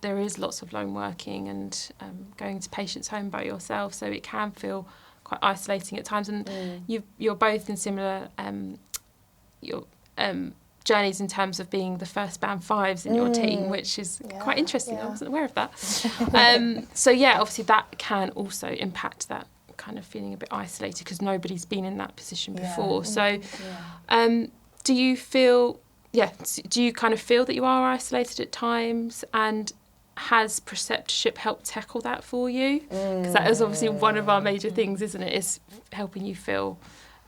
there is lots of lone working and going to patients' home by yourself. So it can feel quite isolating at times. And you're both in similar journeys in terms of being the first band 5s in your team, which is quite interesting. I wasn't aware of that. So obviously that can also impact that kind of feeling a bit isolated because nobody's been in that position before. So do you feel, do you kind of feel that you are isolated at times, and has preceptorship helped tackle that for you? Because that is obviously one of our major things, isn't it, is helping you feel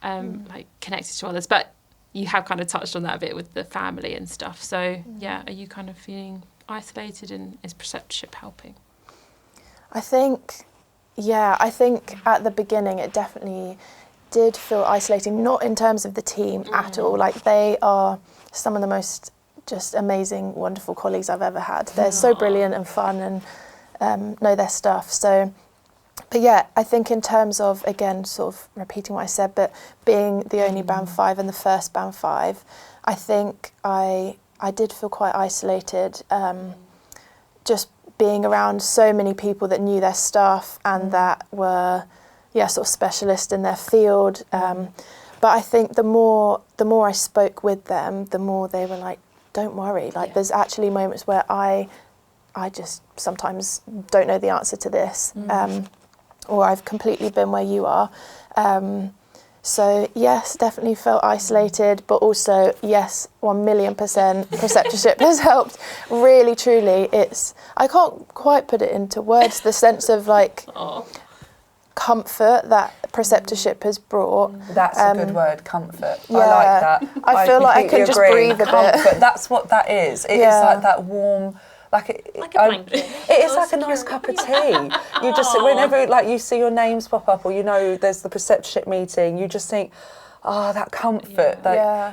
like connected to others. But you have kind of touched on that a bit with the family and stuff. So, are you kind of feeling isolated, and is preceptorship helping? I think at the beginning it definitely did feel isolating, not in terms of the team at all. Like, they are some of the most just amazing, wonderful colleagues I've ever had. They're so brilliant and fun and know their stuff. So, but I think in terms of, again, sort of repeating what I said, but being the only band 5 and the first band 5, I think I did feel quite isolated, just being around so many people that knew their stuff and that were, sort of specialists in their field. But I think the more I spoke with them, the more they were like, don't worry. Like, there's actually moments where I just sometimes don't know the answer to this. Or I've completely been where you are. So yes, definitely felt isolated, but also yes, 1,000,000% preceptorship has helped. Really, truly, I can't quite put it into words, the sense of like comfort that preceptorship has brought. That's a good word, comfort. Yeah. I like that. I feel like I can just breathe a bit. That's what that is. It is like that warm, like a blanket. It is like a nice cup of tea. You just, whenever like you see your names pop up, or there's the preceptorship meeting, you just think, that comfort.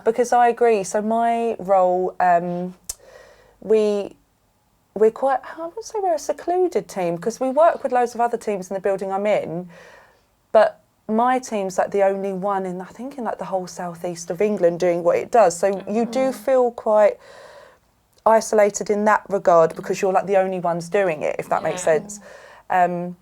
Because I agree. So my role, we're quite, I wouldn't say we're a secluded team, because we work with loads of other teams in the building I'm in, but my team's like the only one in like the whole southeast of England doing what it does. So you do feel quite isolated in that regard, because you're like the only ones doing it, if that makes sense. And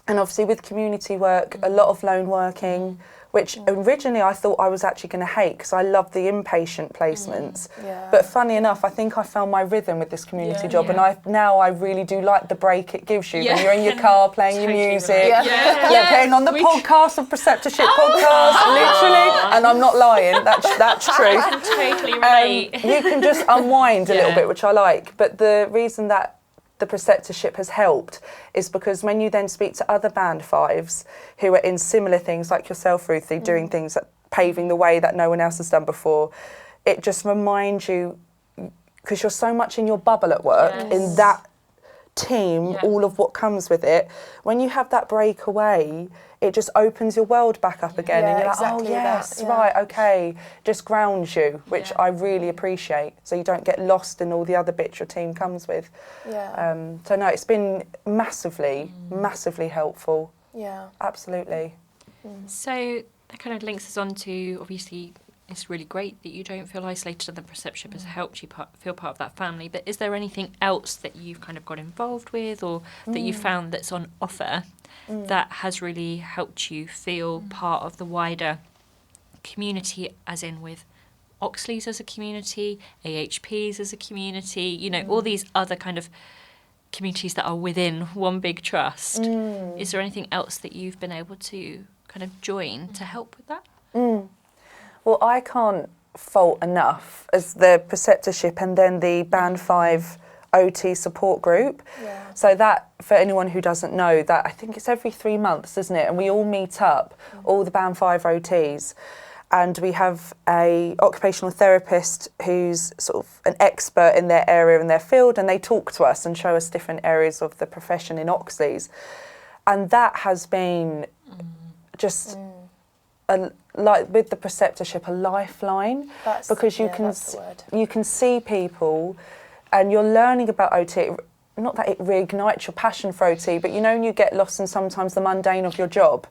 obviously with community work, a lot of lone working, which originally I thought I was actually going to hate, because I love the inpatient placements. But funny enough, I think I found my rhythm with this community job, and I really do like the break it gives you when you're in your car playing your music, playing on the podcast of Preceptorship podcast, literally, and I'm not lying, that's true. I can totally relate. You can just unwind a little bit, which I like. But the reason that the preceptorship has helped is because when you then speak to other band 5s who are in similar things like yourself, Ruthie, doing things that paving the way that no one else has done before, it just reminds you, because you're so much in your bubble at work, in that team, all of what comes with it, when you have that break away, it just opens your world back up again, and you're like, exactly right, okay, just grounds you, which I really appreciate, so you don't get lost in all the other bits your team comes with. So no, it's been massively helpful. Absolutely. So that kind of links us on to, obviously, it's really great that you don't feel isolated and the preceptorship has helped you feel part of that family, but is there anything else that you've kind of got involved with, or that you found that's on offer that has really helped you feel part of the wider community, as in with Oxleas as a community, AHPs as a community, all these other kind of communities that are within one big trust? Is there anything else that you've been able to kind of join to help with that? Well, I can't fault enough as the preceptorship and then the band 5 OT support group. So that, for anyone who doesn't know, that I think it's every 3 months, isn't it? And we all meet up, all the band 5 OTs, and we have a occupational therapist who's sort of an expert in their area, in their field, and they talk to us and show us different areas of the profession in Oxleas. And that has been just like with the preceptorship, a lifeline, because you can see people and you're learning about OT. not that it reignites your passion for OT, but you know when you get lost in sometimes the mundane of your job,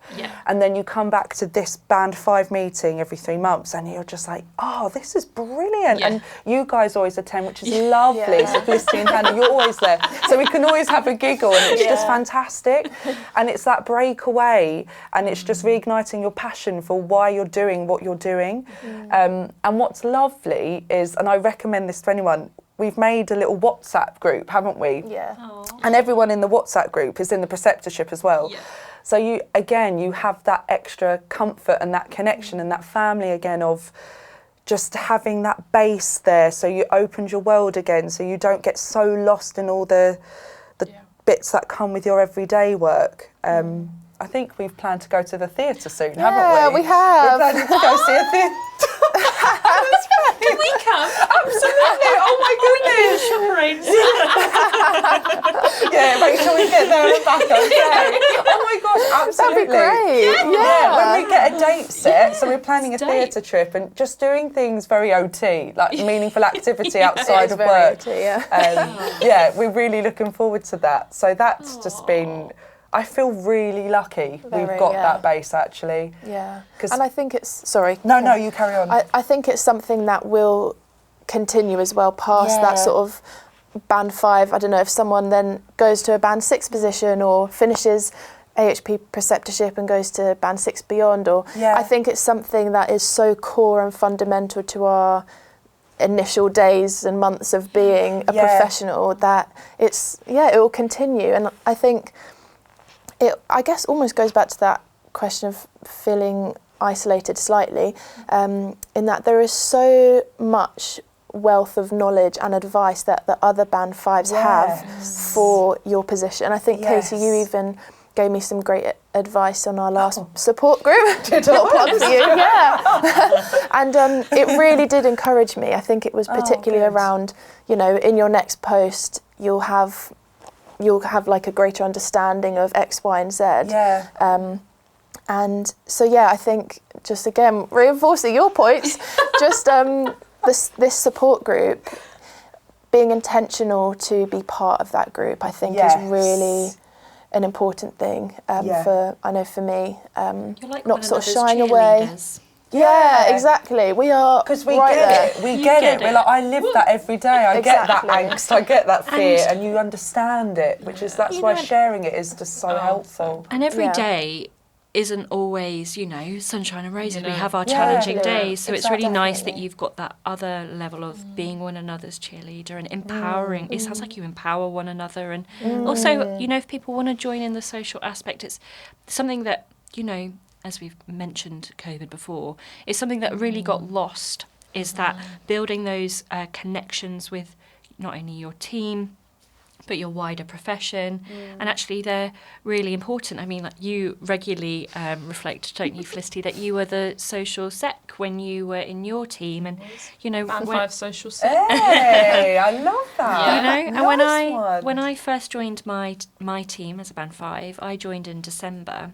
and then you come back to this Band 5 meeting every 3 months and you're just like, oh, this is brilliant. And you guys always attend, which is lovely. So Felicity and Hannah, you're always there. So we can always have a giggle, and it's just fantastic. And it's that breakaway, and it's just reigniting your passion for why you're doing what you're doing. And what's lovely is, and I recommend this to anyone, we've made a little WhatsApp group, haven't we? Yeah. And everyone in the WhatsApp group is in the preceptorship as well. So you have that extra comfort and that connection and that family again of just having that base there, so you opened your world again, so you don't get so lost in all the bits that come with your everyday work. I think we've planned to go to the theatre soon, haven't we? Yeah, we have. We're planning to go see a theatre. Can we come? Absolutely. Oh my goodness. Chaperones. Yeah, make sure we get there and back okay. Oh my gosh, absolutely. That'd be great. Yeah. When we get a date set, so we're planning a theatre trip and just doing things very OT, like meaningful activity outside of work. OT, We're really looking forward to that. So that's just been, I feel really lucky we've got that base actually. Yeah. And I think it's, sorry. No, you carry on. I think it's something that will continue as well past that sort of Band 5. I don't know if someone then goes to a Band 6 position or finishes AHP Preceptorship and goes to Band 6 beyond, or I think it's something that is so core and fundamental to our initial days and months of being a professional that it will continue. And I think it, I guess, almost goes back to that question of feeling isolated slightly, in that there is so much wealth of knowledge and advice that the other Band 5s have for your position. I think, Katy, you even gave me some great advice on our last support group. Did a little plug for you. And it really did encourage me. I think it was particularly around, you know, in your next post, you'll have like a greater understanding of X, Y, and Z. And so, I think just again, reinforcing your points, just this support group, being intentional to be part of that group, I think is really an important thing for me. You're like not sort of another's shying away. Yeah, exactly. We are because we right get there. it. We get it. We're like, I live that every day. I get that angst. I get that fear, and you understand it, which is that's why sharing it is just so helpful. And every day isn't always, sunshine and roses. We have our challenging days, so it's really nice that you've got that other level of being one another's cheerleader and empowering. It sounds like you empower one another, and also, if people want to join in the social aspect, it's something that, as we've mentioned COVID before, it's something that really got lost, is that building those connections with not only your team, but your wider profession. And actually they're really important. I mean, like, you regularly reflect, don't you, Felicity, that you were the social sec when you were in your team, and Band 5 social sec. Hey, I love that. And when I first joined my team as a Band 5, I joined in December,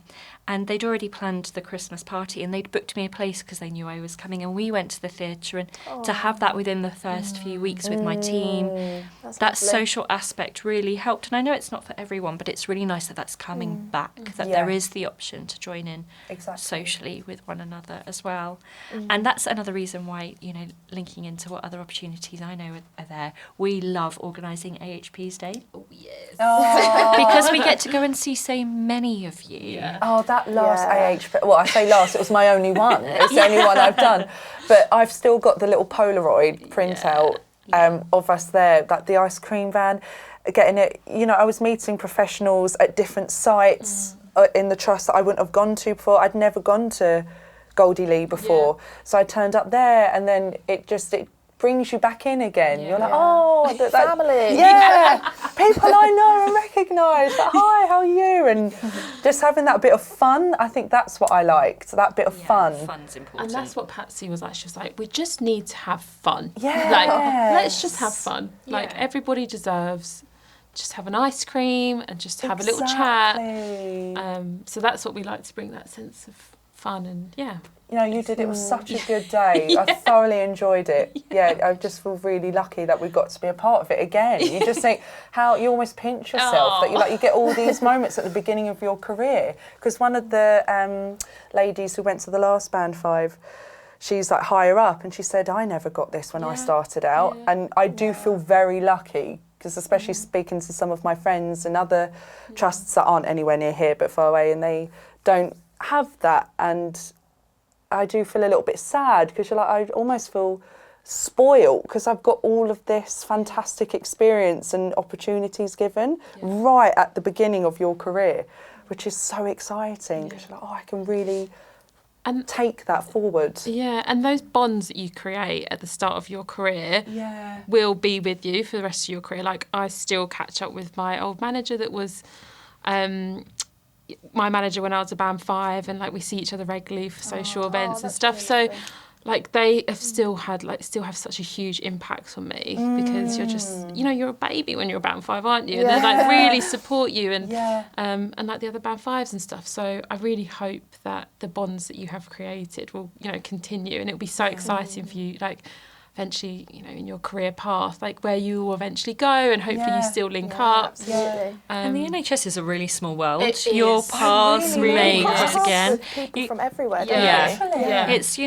and they'd already planned the Christmas party, and they'd booked me a place because they knew I was coming, and we went to the theatre, and to have that within the first few weeks with my team, that social aspect really helped. And I know it's not for everyone, but it's really nice that that's coming back, that there is the option to join in socially with one another as well. And that's another reason why, linking into what other opportunities I know are there, we love organising AHP's Day. Oh, yes. Because we get to go and see so many of you. Yeah. Oh, that last AHP, well, I say last, it was my only one. It's the only one I've done. But I've still got the little Polaroid printout of us there, like the ice cream van, getting it, I was meeting professionals at different sites in the trust that I wouldn't have gone to before. I'd never gone to Goldie Lee before. So I turned up there, and then it brings you back in again. You're like, that family. People I know and recognise. Like, hi, how are you? And just having that bit of fun. I think that's what I liked. That bit of fun. Fun's important. And that's what Patsy was like. She was like, we just need to have fun. Yeah. Like, let's just have fun. Like, everybody deserves just have an ice cream and just have a little chat. So that's what we like to bring, that sense of fun and You know, you did. It was such a good day. I thoroughly enjoyed it. Yeah, I just feel really lucky that we got to be a part of it again. You just think how you almost pinch yourself that you get all these moments at the beginning of your career. Because one of the ladies who went to the last Band 5, she's like higher up, and she said, I never got this when I started out, and I do feel very lucky. Because especially speaking to some of my friends and other trusts that aren't anywhere near here but far away, and they don't have that, and I do feel a little bit sad because I almost feel spoiled because I've got all of this fantastic experience and opportunities given right at the beginning of your career, which is so exciting because you're like, I can really take that forward. Yeah, and those bonds that you create at the start of your career will be with you for the rest of your career. Like, I still catch up with my old manager that was my manager when I was a Band 5, and like we see each other regularly for social events and stuff. So like they have still have such a huge impact on me because you're just, you're a baby when you're a Band 5, aren't you? And they like really support you and like the other Band 5s and stuff. So I really hope that the bonds that you have created will, continue, and it'll be so exciting for you, like eventually, in your career path, like where you will eventually go, and hopefully you still link up. Absolutely. And the NHS is a really small world. Your paths may cross again. People from everywhere, don't Yeah. It's,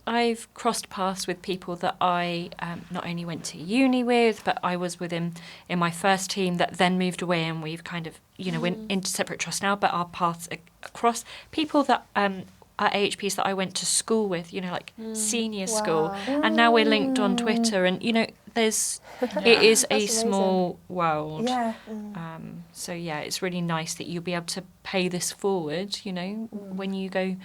I've crossed paths with people that I not only went to uni with, but I was with in my first team that then moved away, and we've kind of, went into separate trusts now, but our paths across people that are AHPs that I went to school with, senior school, and now we're linked on Twitter, and it is a small world. So it's really nice that you'll be able to pay this forward, when you go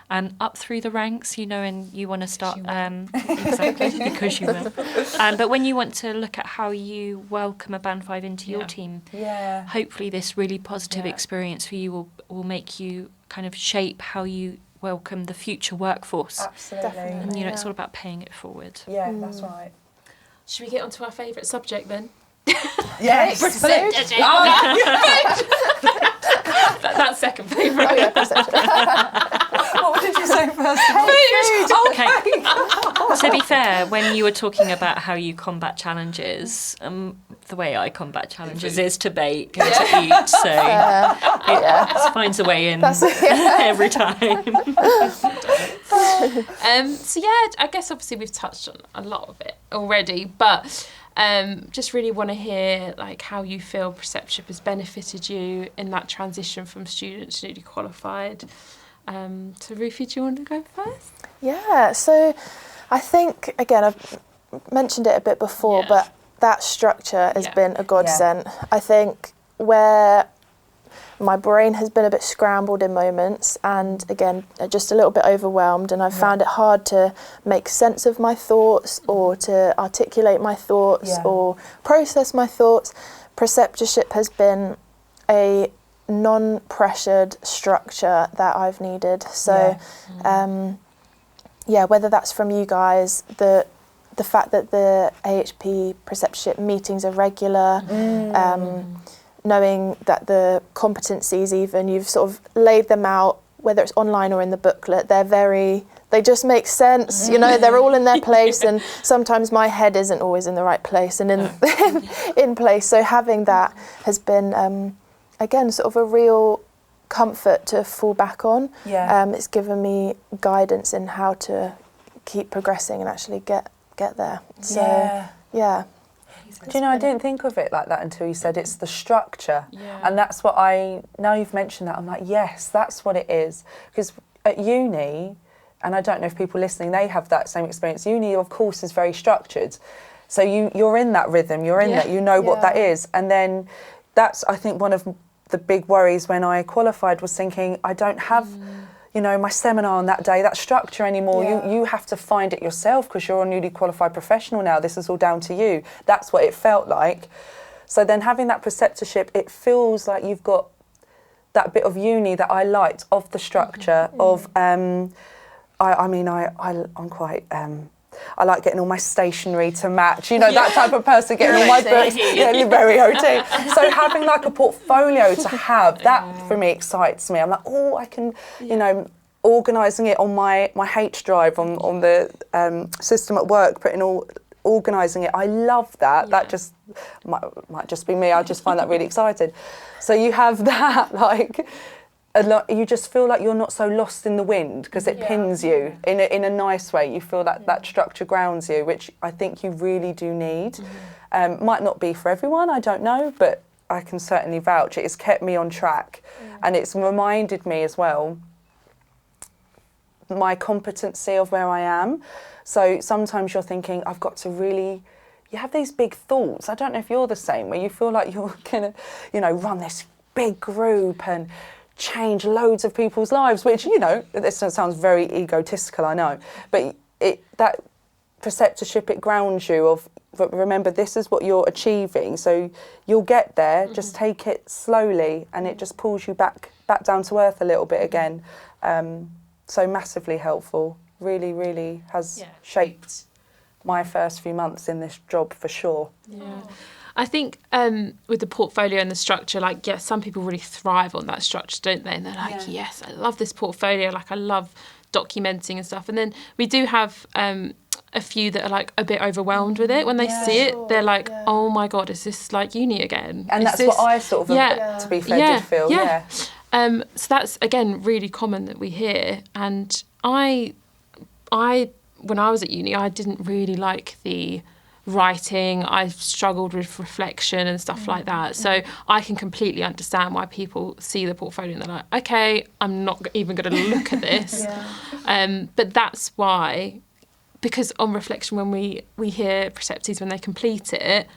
up through the ranks, and you want to start exactly because you will. But when you want to look at how you welcome a Band 5 into your team, hopefully this really positive experience for you will make you kind of shape how you welcome the future workforce. Absolutely. And it's all about paying it forward. Yeah, that's right. Should we get on to our favourite subject then? Yes. Preceptorship. That's second favourite. Oh yeah, preceptorship. What did you say first? Okay. To be fair, when you were talking about how you combat challenges, the way I combat challenges is to bake and to eat, so it finds a way in every time. So I guess obviously we've touched on a lot of it already, but just really want to hear like how you feel preceptorship has benefited you in that transition from student to newly qualified. So Ruthie, do you want to go first? Yeah, so I think, again, I've mentioned it a bit before, but that structure has been a godsend. I think where my brain has been a bit scrambled in moments, and again, just a little bit overwhelmed, and I've found it hard to make sense of my thoughts or to articulate my thoughts or process my thoughts. Preceptorship has been a non-pressured structure that I've needed. So, whether that's from you guys, the fact that the AHP Preceptorship meetings are regular, knowing that the competencies, even you've sort of laid them out, whether it's online or in the booklet, they just make sense, they're all in their place, and sometimes my head isn't always in the right place and in place. So having that has been, again, sort of a real comfort to fall back on. It's given me guidance in how to keep progressing and actually get there. So, Do you know, I didn't think of it like that until you said it's the structure. And that's what now you've mentioned that, I'm like, yes, that's what it is. Because at uni, and I don't know if people listening, they have that same experience. Uni, of course, is very structured. So you're in that rhythm, you're in that, you know what that is. And then that's, I think, one of the big worries when I qualified was thinking, I don't have, my seminar on that day, that structure anymore. You have to find it yourself because you're a newly qualified professional now. This is all down to you. That's what it felt like. So then having that preceptorship, it feels like you've got that bit of uni that I liked of the structure of, I'm quite... I like getting all my stationery to match, that type of person, getting all my books, very OT. So having like a portfolio to have, that for me excites me. I'm like, I can, organising it on my H drive on the system at work, organising it. I love that. Yeah. That just might just be me. I just find that really exciting. So you have that, like, you just feel like you're not so lost in the wind because it pins you in a nice way. You feel that structure grounds you, which I think you really do need. Might not be for everyone, I don't know, but I can certainly vouch. It has kept me on track, and it's reminded me as well my competency of where I am. So sometimes you're thinking, I've got to really, you have these big thoughts. I don't know if you're the same, where you feel like you're gonna, run this big group and change loads of people's lives, which, this sounds very egotistical, I know, but that preceptorship, it grounds you of, remember, this is what you're achieving, so you'll get there, just take it slowly, and it just pulls you back down to earth a little bit again. So massively helpful, really, really has shaped my first few months in this job for sure. Yeah. I think with the portfolio and the structure, like, some people really thrive on that structure, don't they? And they're like, yes, I love this portfolio, like, I love documenting and stuff. And then we do have a few that are, like, a bit overwhelmed with it. When they see it, they're like, oh my God, is this like uni again? And that's what I sort of, to be fair, did feel, So that's, again, really common that we hear. And I when I was at uni, I didn't really like the writing. I struggled with reflection and stuff like that. So I can completely understand why people see the portfolio and they're like, okay, I'm not even going to look at this. But that's why, because on reflection, when we hear preceptees, when they complete it,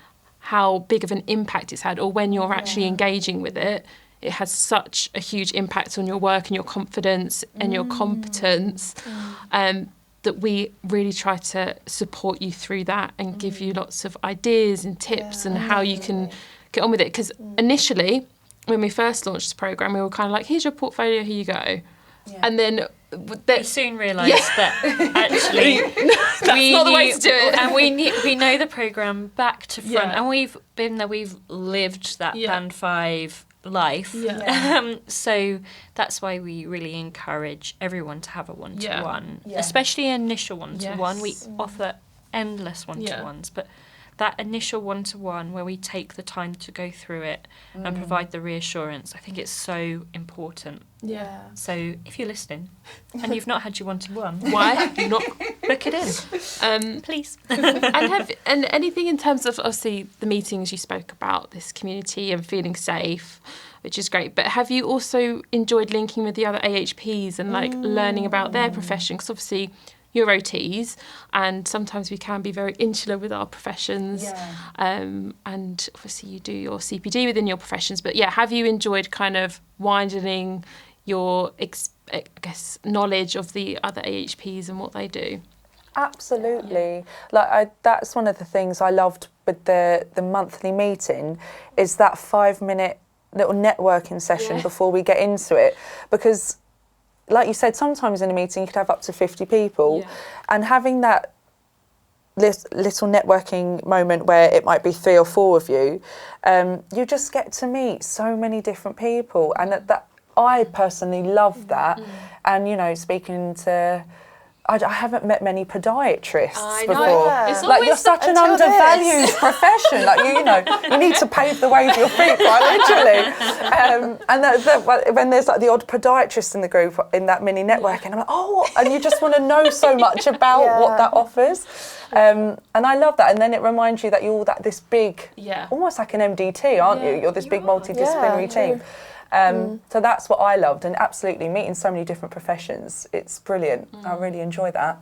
how big of an impact it's had, or when you're actually engaging with it, it has such a huge impact on your work and your confidence and your competence. That we really try to support you through that and give you lots of ideas and tips and how you can get on with it. Because initially, when we first launched this programme, we were kind of like, here's your portfolio, here you go. And then we soon realised that actually that's not the way to do it. And we know the programme back to front, and we've been there, we've lived that Band 5 life. So that's why we really encourage everyone to have a one-to-one, especially initial one-to-one. We offer endless one-to-ones, but that initial one-to-one where we take the time to go through it and provide the reassurance, I think it's so important. So if you're listening and you've not had your one-to-one, why not book it in, please? and anything in terms of, obviously, the meetings you spoke about, this community and feeling safe, which is great, but have you also enjoyed linking with the other AHPs and, like, learning about their profession? Because obviously you're OTs, and sometimes we can be very insular with our professions. And obviously you do your CPD within your professions, but have you enjoyed kind of widening your, I guess, knowledge of the other AHPs and what they do? Absolutely. That's one of the things I loved with the monthly meeting, is that 5-minute little networking session before we get into it, because, like you said, sometimes in a meeting you could have up to 50 people, and having that little networking moment where it might be 3 or 4 of you, you just get to meet so many different people, and that I personally love that. And speaking to, I haven't met many podiatrists before. Like, you're such an undervalued profession. Like, you need to pave the way with your feet, quite literally. And when there's, like, the odd podiatrist in the group in that mini network, and I'm like, and you just want to know so much about what that offers. And I love that. And then it reminds you that you're all this big, almost like an MDT, aren't you? You're this big multidisciplinary team. So that's what I loved, and absolutely meeting so many different professions, it's brilliant. I really enjoy that.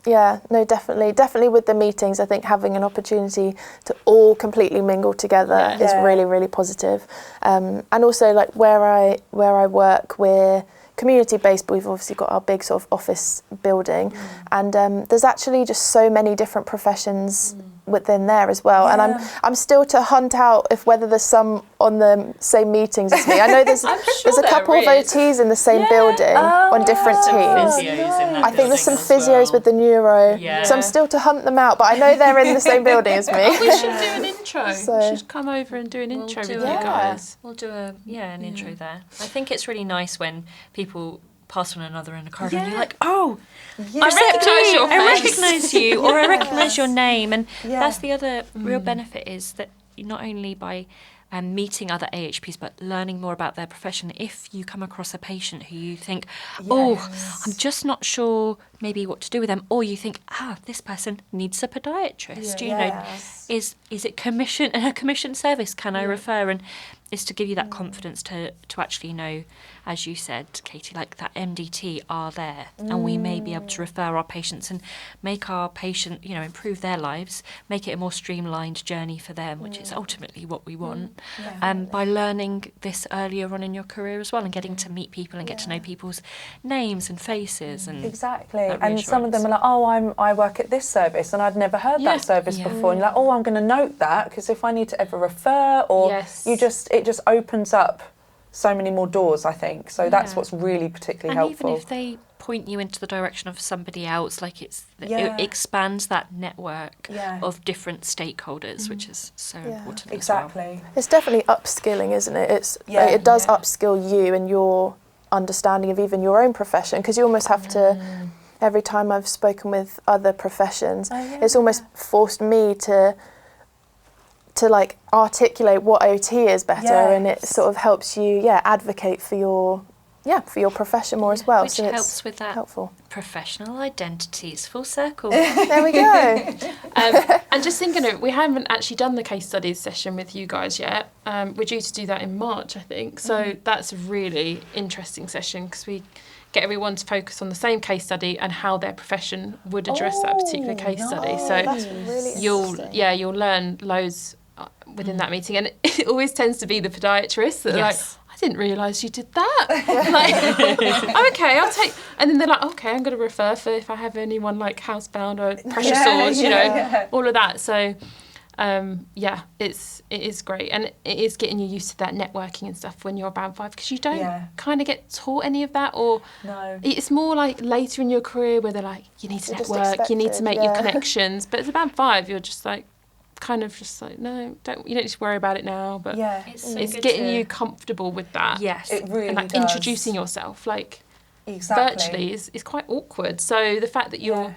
Yeah, no, definitely with the meetings, I think having an opportunity to all completely mingle together is really, really positive. And also, like, where I work, we're community based, but we've obviously got our big sort of office building, and there's actually just so many different professions within there as well. And I'm still to hunt out whether there's some on the same meetings as me. I know there's a couple of OTs in the same building on different teams. I think there's some physios with the neuro. So I'm still to hunt them out, but I know they're in the same building as me. We should do an intro. We should come over and do an intro with you guys. We'll do an intro there. I think it's really nice when people pass on another in a corridor and you're like, oh, Yeah. I recognise you, or I recognise your name. And Yeah. that's the other real benefit, is that not only by meeting other AHPs, but learning more about their profession. If you come across a patient who you think, oh, I'm just not sure maybe what to do with them, or you think, this person needs a podiatrist, you know, is it a commission service? Can I refer? And is to give you that confidence to actually know, as you said, Katie, like that MDT are there, and we may be able to refer our patients and make our patient, you know, improve their lives, make it a more streamlined journey for them, which is ultimately what we want. By learning this earlier on in your career as well, and getting to meet people and get to know people's names and faces, and exactly. And some of them are like, oh, I work at this service, and I'd never heard that service before. And you're like, oh, I'm going to note that, because if I need to ever refer, or it just opens up so many more doors, I think. So that's what's really particularly helpful. And even if they point you into the direction of somebody else, like it expands that network of different stakeholders, which is so important. Exactly. As well. It's definitely upskilling, isn't it? It does upskill you and your understanding of even your own profession, because you almost have to. Every time I've spoken with other professions, it's almost forced me to like articulate what OT is better, and it sort of helps you advocate for your profession more as well. Which so helps it's with that helpful. Professional identities, full circle. There we go. And just thinking, we haven't actually done the case studies session with you guys yet. We're due to do that in March, I think. So that's a really interesting session, because we get everyone to focus on the same case study and how their profession would address that particular case study. So that's really you'll learn loads within that meeting, and it always tends to be the podiatrist that are like, I didn't realise you did that. Like, okay, I'll take, and then they're like, okay, I'm going to refer for if I have anyone like housebound or pressure sores, you know, all of that. So it is great, and it is getting you used to that networking and stuff when you're a band 5, because you don't kind of get taught any of that, or it's more like later in your career where they're like, you need to network, you need to make your connections, but as a band 5 you're just like, kind of just like, no, you don't need to worry about it now, but it's getting you comfortable with that. Yes, it really and like does. introducing yourself like virtually is quite awkward, so the fact that you're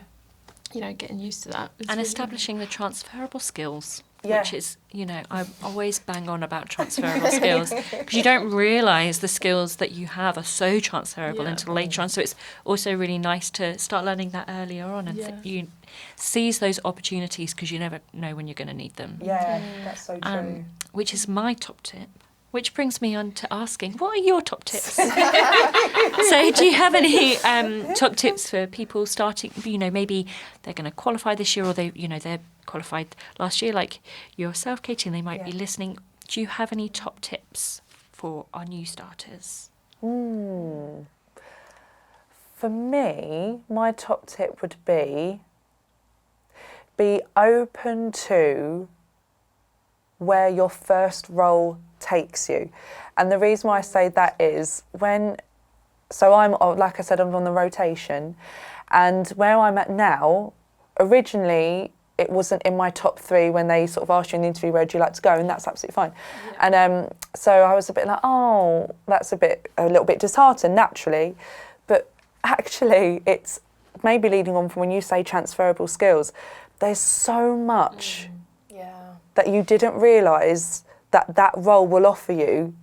you know, getting used to that. And establishing the transferable skills, which is, you know, I always bang on about transferable skills, because you don't realise the skills that you have are so transferable until later on. So it's also really nice to start learning that earlier on, and you seize those opportunities, because you never know when you're going to need them. Yeah, that's so true. Which is my top tip. Which brings me on to asking, what are your top tips? So do you have any top tips for people starting, you know, maybe they're going to qualify this year, or they're qualified last year, like yourself, Katie, and they might be listening. Do you have any top tips for our new starters? For me, my top tip would be open to where your first role takes you. And the reason why I say that is I'm, like I said, I'm on the rotation, and where I'm at now, originally it wasn't in my top 3 when they sort of asked you in the interview, where do you like to go, and that's absolutely fine. And so I was a bit like, oh, that's a little bit disheartened naturally, but actually it's maybe leading on from when you say transferable skills, there's so much that you didn't realise that role will offer you,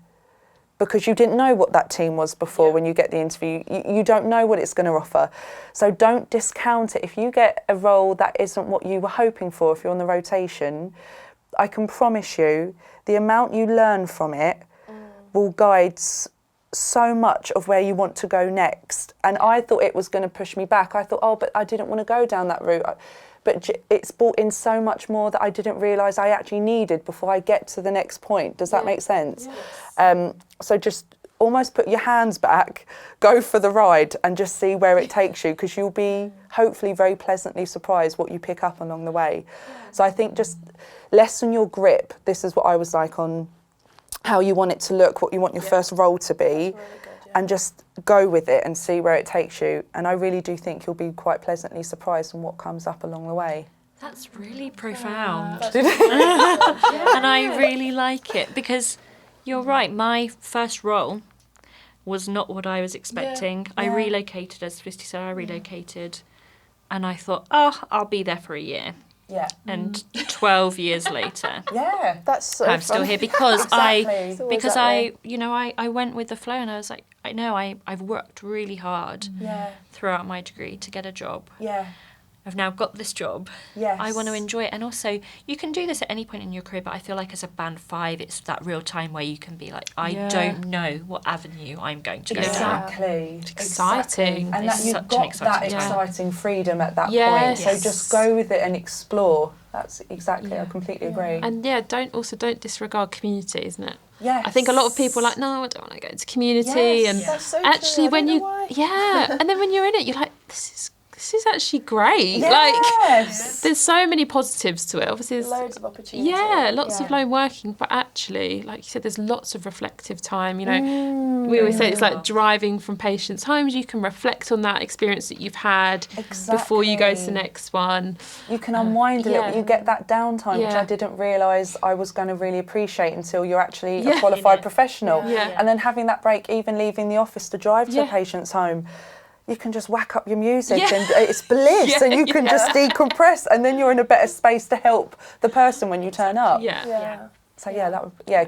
because you didn't know what that team was before. When you get the interview, you don't know what it's going to offer. So don't discount it. If you get a role that isn't what you were hoping for, if you're on the rotation, I can promise you the amount you learn from it will guide so much of where you want to go next. And I thought it was going to push me back. I thought, but I didn't want to go down that route. But it's brought in so much more that I didn't realise I actually needed before I get to the next point. Does that make sense? Yes. So just almost put your hands back, go for the ride, and just see where it takes you, because you'll be hopefully very pleasantly surprised what you pick up along the way. So I think just lessen your grip. This is what I was like on how you want it to look, what you want your first role to be. And just go with it and see where it takes you. And I really do think you'll be quite pleasantly surprised on what comes up along the way. That's really profound. And I really like it, because you're right, my first role, was not what I was expecting. I relocated, as Felicity said, I relocated, and I thought, I'll be there for a year. Yeah. And 12 years later, That's so I'm still here because Exactly. I went with the flow, and I was like, I know I've worked really hard throughout my degree to get a job. Yeah. I've now got this job. Yes. I want to enjoy it. And also, you can do this at any point in your career, but I feel like as a band 5, it's that real time where you can be like, I don't know what avenue I'm going to go down. Exactly. It's exciting. And It's that you've such an got exciting that time. exciting freedom at that Yes. point. So just go with it and explore. That's exactly, I completely agree. And don't disregard community, isn't it? Yes. I think a lot of people are like, no, I don't want to go into community. Yes. And That's so actually, true. I when don't you, know why. and then when you're in it, you're like, this is actually great. Yes. There's so many positives to it. Obviously, there's Loads of opportunity. lots of lone working, but actually, like you said, there's lots of reflective time. You know, we always say it's like driving from patients' homes. You can reflect on that experience that you've had before you go to the next one. You can unwind a little bit. You get that downtime, which Yeah. I didn't realise I was going to really appreciate until you're actually a qualified professional. Yeah. And then having that break, even leaving the office to drive to a Yeah. patient's home, you can just whack up your music Yeah. and it's bliss, and you can just decompress, and then you're in a better space to help the person when you turn up. Yeah. So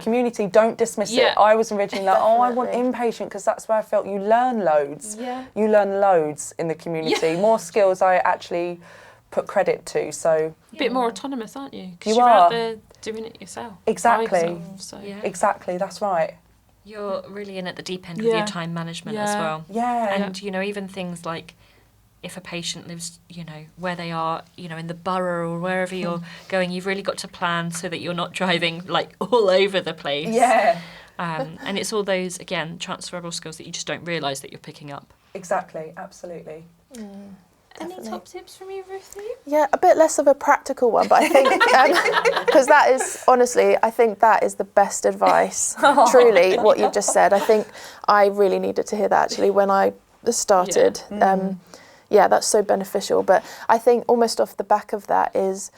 community, don't dismiss Yeah. it. I was originally like, I want Definitely. inpatient, because that's where I felt you learn loads. Yeah. You learn loads in the community. More skills I actually put credit to. So A bit more autonomous, aren't you? Because You you're are. out there doing it yourself. Exactly. by yourself, so. exactly, that's right. You're really in at the deep end with your time management as well. Yeah. And, even things like if a patient lives, where they are, in the borough or wherever you're going, you've really got to plan so that you're not driving, like, all over the place. Yeah. And it's all those, again, transferable skills that you just don't realise that you're picking up. Exactly, absolutely. Any top tips from you, Ruthie? Yeah, a bit less of a practical one, but I think, because that is, honestly, I think that is the best advice, truly, what you've just said. I think I really needed to hear that, actually, when I started. That's so beneficial. But I think almost off the back of that is,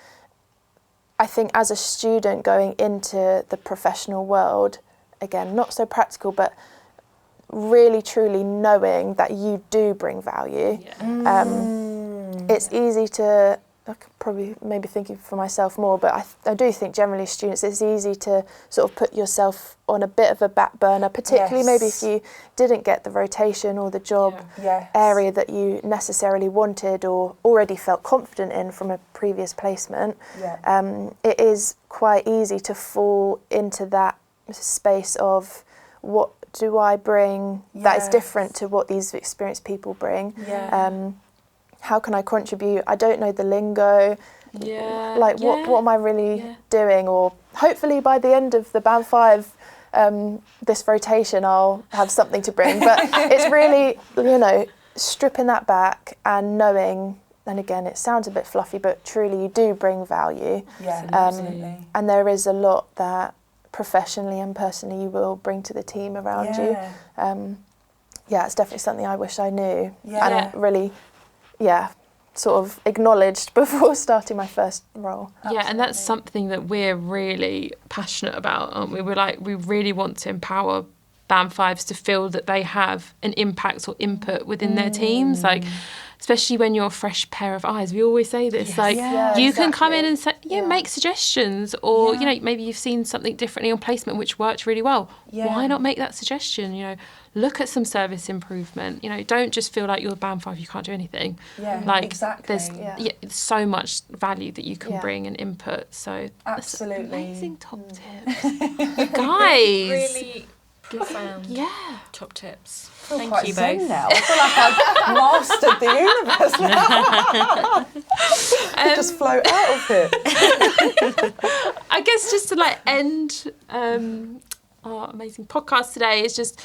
I think as a student going into the professional world, again, not so practical, but really truly knowing that you do bring value. It's easy to, I could probably maybe thinking for myself more, but I do think generally students, it's easy to sort of put yourself on a bit of a back burner, particularly maybe if you didn't get the rotation or the job area that you necessarily wanted or already felt confident in from a previous placement. It is quite easy to fall into that space of, what do I bring that is different to what these experienced people bring? How can I contribute? I don't know the lingo. Like, what am I really doing? Or hopefully by the end of the Band 5, this rotation, I'll have something to bring. But it's really, stripping that back and knowing, and again, it sounds a bit fluffy, but truly you do bring value. Absolutely. And there is a lot that professionally and personally you will bring to the team around you. It's definitely something I wish I knew and really sort of acknowledged before starting my first role. And that's something that we're really passionate about, aren't we? We really want to empower Band 5s to feel that they have an impact or input within their teams, like, especially when you're a fresh pair of eyes. We always say this, you can come in and say, make suggestions, or maybe you've seen something differently on placement which worked really well. Why not make that suggestion? Look at some service improvement. Don't just feel like you're a Band 5, you can't do anything. There's so much value that you can bring and input. So absolutely amazing top tips, guys. Really profound top tips. Thank quite you zen both. now. I feel like I've mastered the universe now. I just float out of here. I guess just to end our amazing podcast today is just,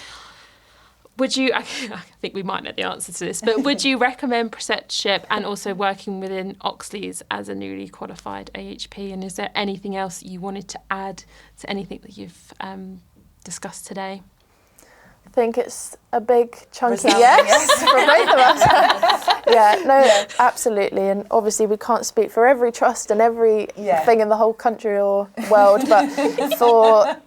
would you, I think we might know the answer to this, but would you recommend preceptorship and also working within Oxleas as a newly qualified AHP? And is there anything else you wanted to add to anything that you've discussed today? I think it's a big chunky yes from both of us. Absolutely. And obviously we can't speak for every trust and every thing in the whole country or world, but for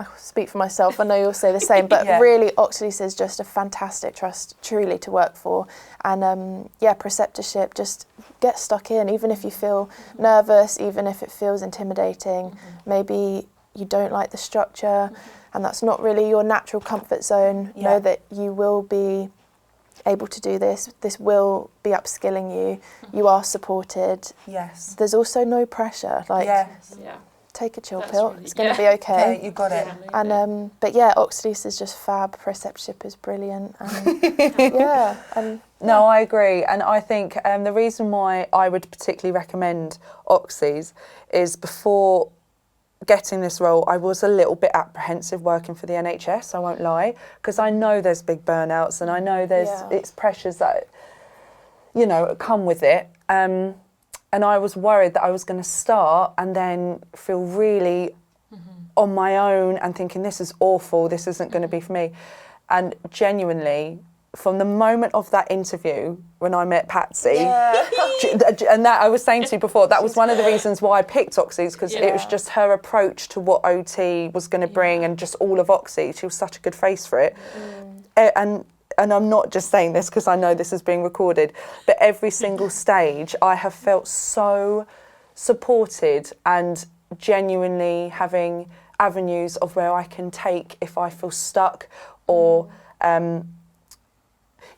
I'll speak for myself, I know you'll say the same, but really Oxleas is just a fantastic trust truly to work for. And preceptorship, just get stuck in, even if you feel nervous, even if it feels intimidating, maybe you don't like the structure and that's not really your natural comfort zone. Know that you will be able to do this will be upskilling you, you are supported. Yes. There's also no pressure, take a chill pill, it's going to be okay. Yeah, you got it. And but Oxleas is just fab, preceptorship is brilliant, and No, I agree, and I think the reason why I would particularly recommend Oxleas is before getting this role, I was a little bit apprehensive working for the NHS, I won't lie, because I know there's big burnouts and I know it's pressures that, come with it. And I was worried that I was going to start and then feel really on my own and thinking, this is awful, this isn't going to be for me. And genuinely, from the moment of that interview, when I met Patsy, and that I was saying to you before, that was one of the reasons why I picked Oxleas, because it was just her approach to what OT was going to bring and just all of Oxleas. She was such a good face for it. And I'm not just saying this because I know this is being recorded, but every single stage I have felt so supported and genuinely having avenues of where I can take if I feel stuck or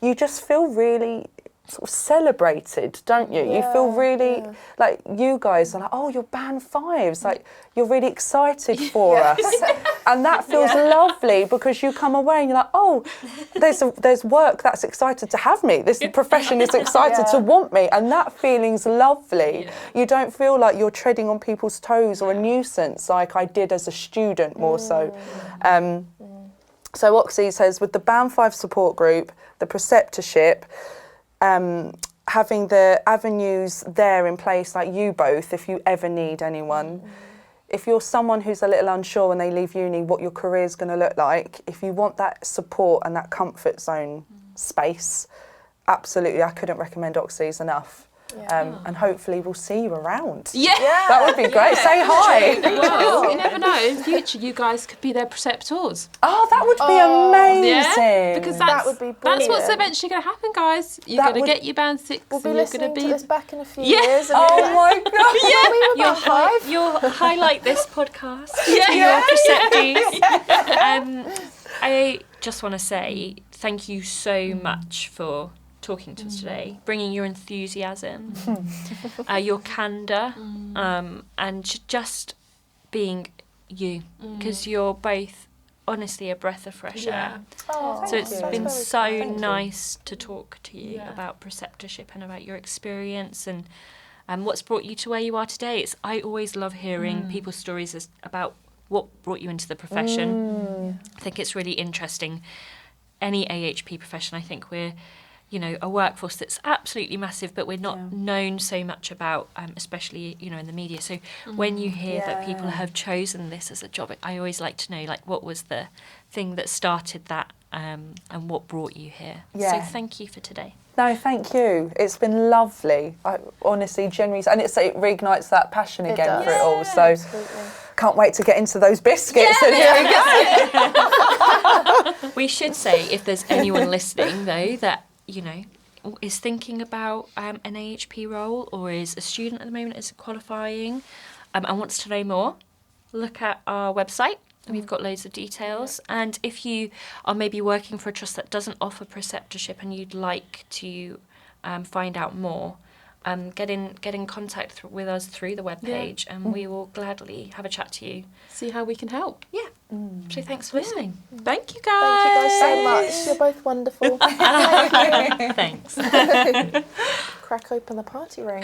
you just feel really sort of celebrated, don't you? You feel really like you guys are like, oh, you're band 5s, like you're really excited for us, and that feels lovely because you come away and you're like, oh, there's work that's excited to have me. This profession is excited to want me, and that feeling's lovely. You don't feel like you're treading on people's toes or a nuisance like I did as a student more so. So Oxleas says with the band 5 support group, the preceptorship, having the avenues there in place, like you both, if you ever need anyone. If you're someone who's a little unsure when they leave uni what your career is going to look like, if you want that support and that comfort zone space, absolutely, I couldn't recommend Oxleas enough. And hopefully we'll see you around. That would be great. Say hi. Well, you never know. In future, you guys could be their preceptors. Oh, that would be amazing. Yeah, because that would be brilliant. That's what's eventually going to happen, guys. You're going to get your band 6. We'll be and you're listening going to to this back in a few years. And oh my God. we were band 5. You'll highlight this podcast to your preceptees. I just want to say thank you so much for talking to us today, bringing your enthusiasm, your candour, and just being you, because you're both honestly a breath of fresh air. Oh, so it's been That's so very kind. nice to talk to you about preceptorship and about your experience and what's brought you to where you are today. I always love hearing people's stories about what brought you into the profession. I think it's really interesting. Any AHP profession, I think we're a workforce that's absolutely massive, but we're not known so much about, especially, in the media. So when you hear that people have chosen this as a job, I always like to know, what was the thing that started that and what brought you here. So thank you for today. No, thank you. It's been lovely. I honestly, genuinely, and it reignites that passion again for it all. So Absolutely. can't wait to get into those biscuits. And here we go. We should say, if there's anyone listening, though, that is thinking about an AHP role or is a student at the moment, is qualifying and wants to know more, look at our website. We've got loads of details. And if you are maybe working for a trust that doesn't offer preceptorship and you'd like to find out more, get in contact with us through the webpage and we will gladly have a chat to you. See how we can help. Yeah. So thanks for listening. Thank you, guys. Thank you guys so much. You're both wonderful. Thanks. Crack open the party ring.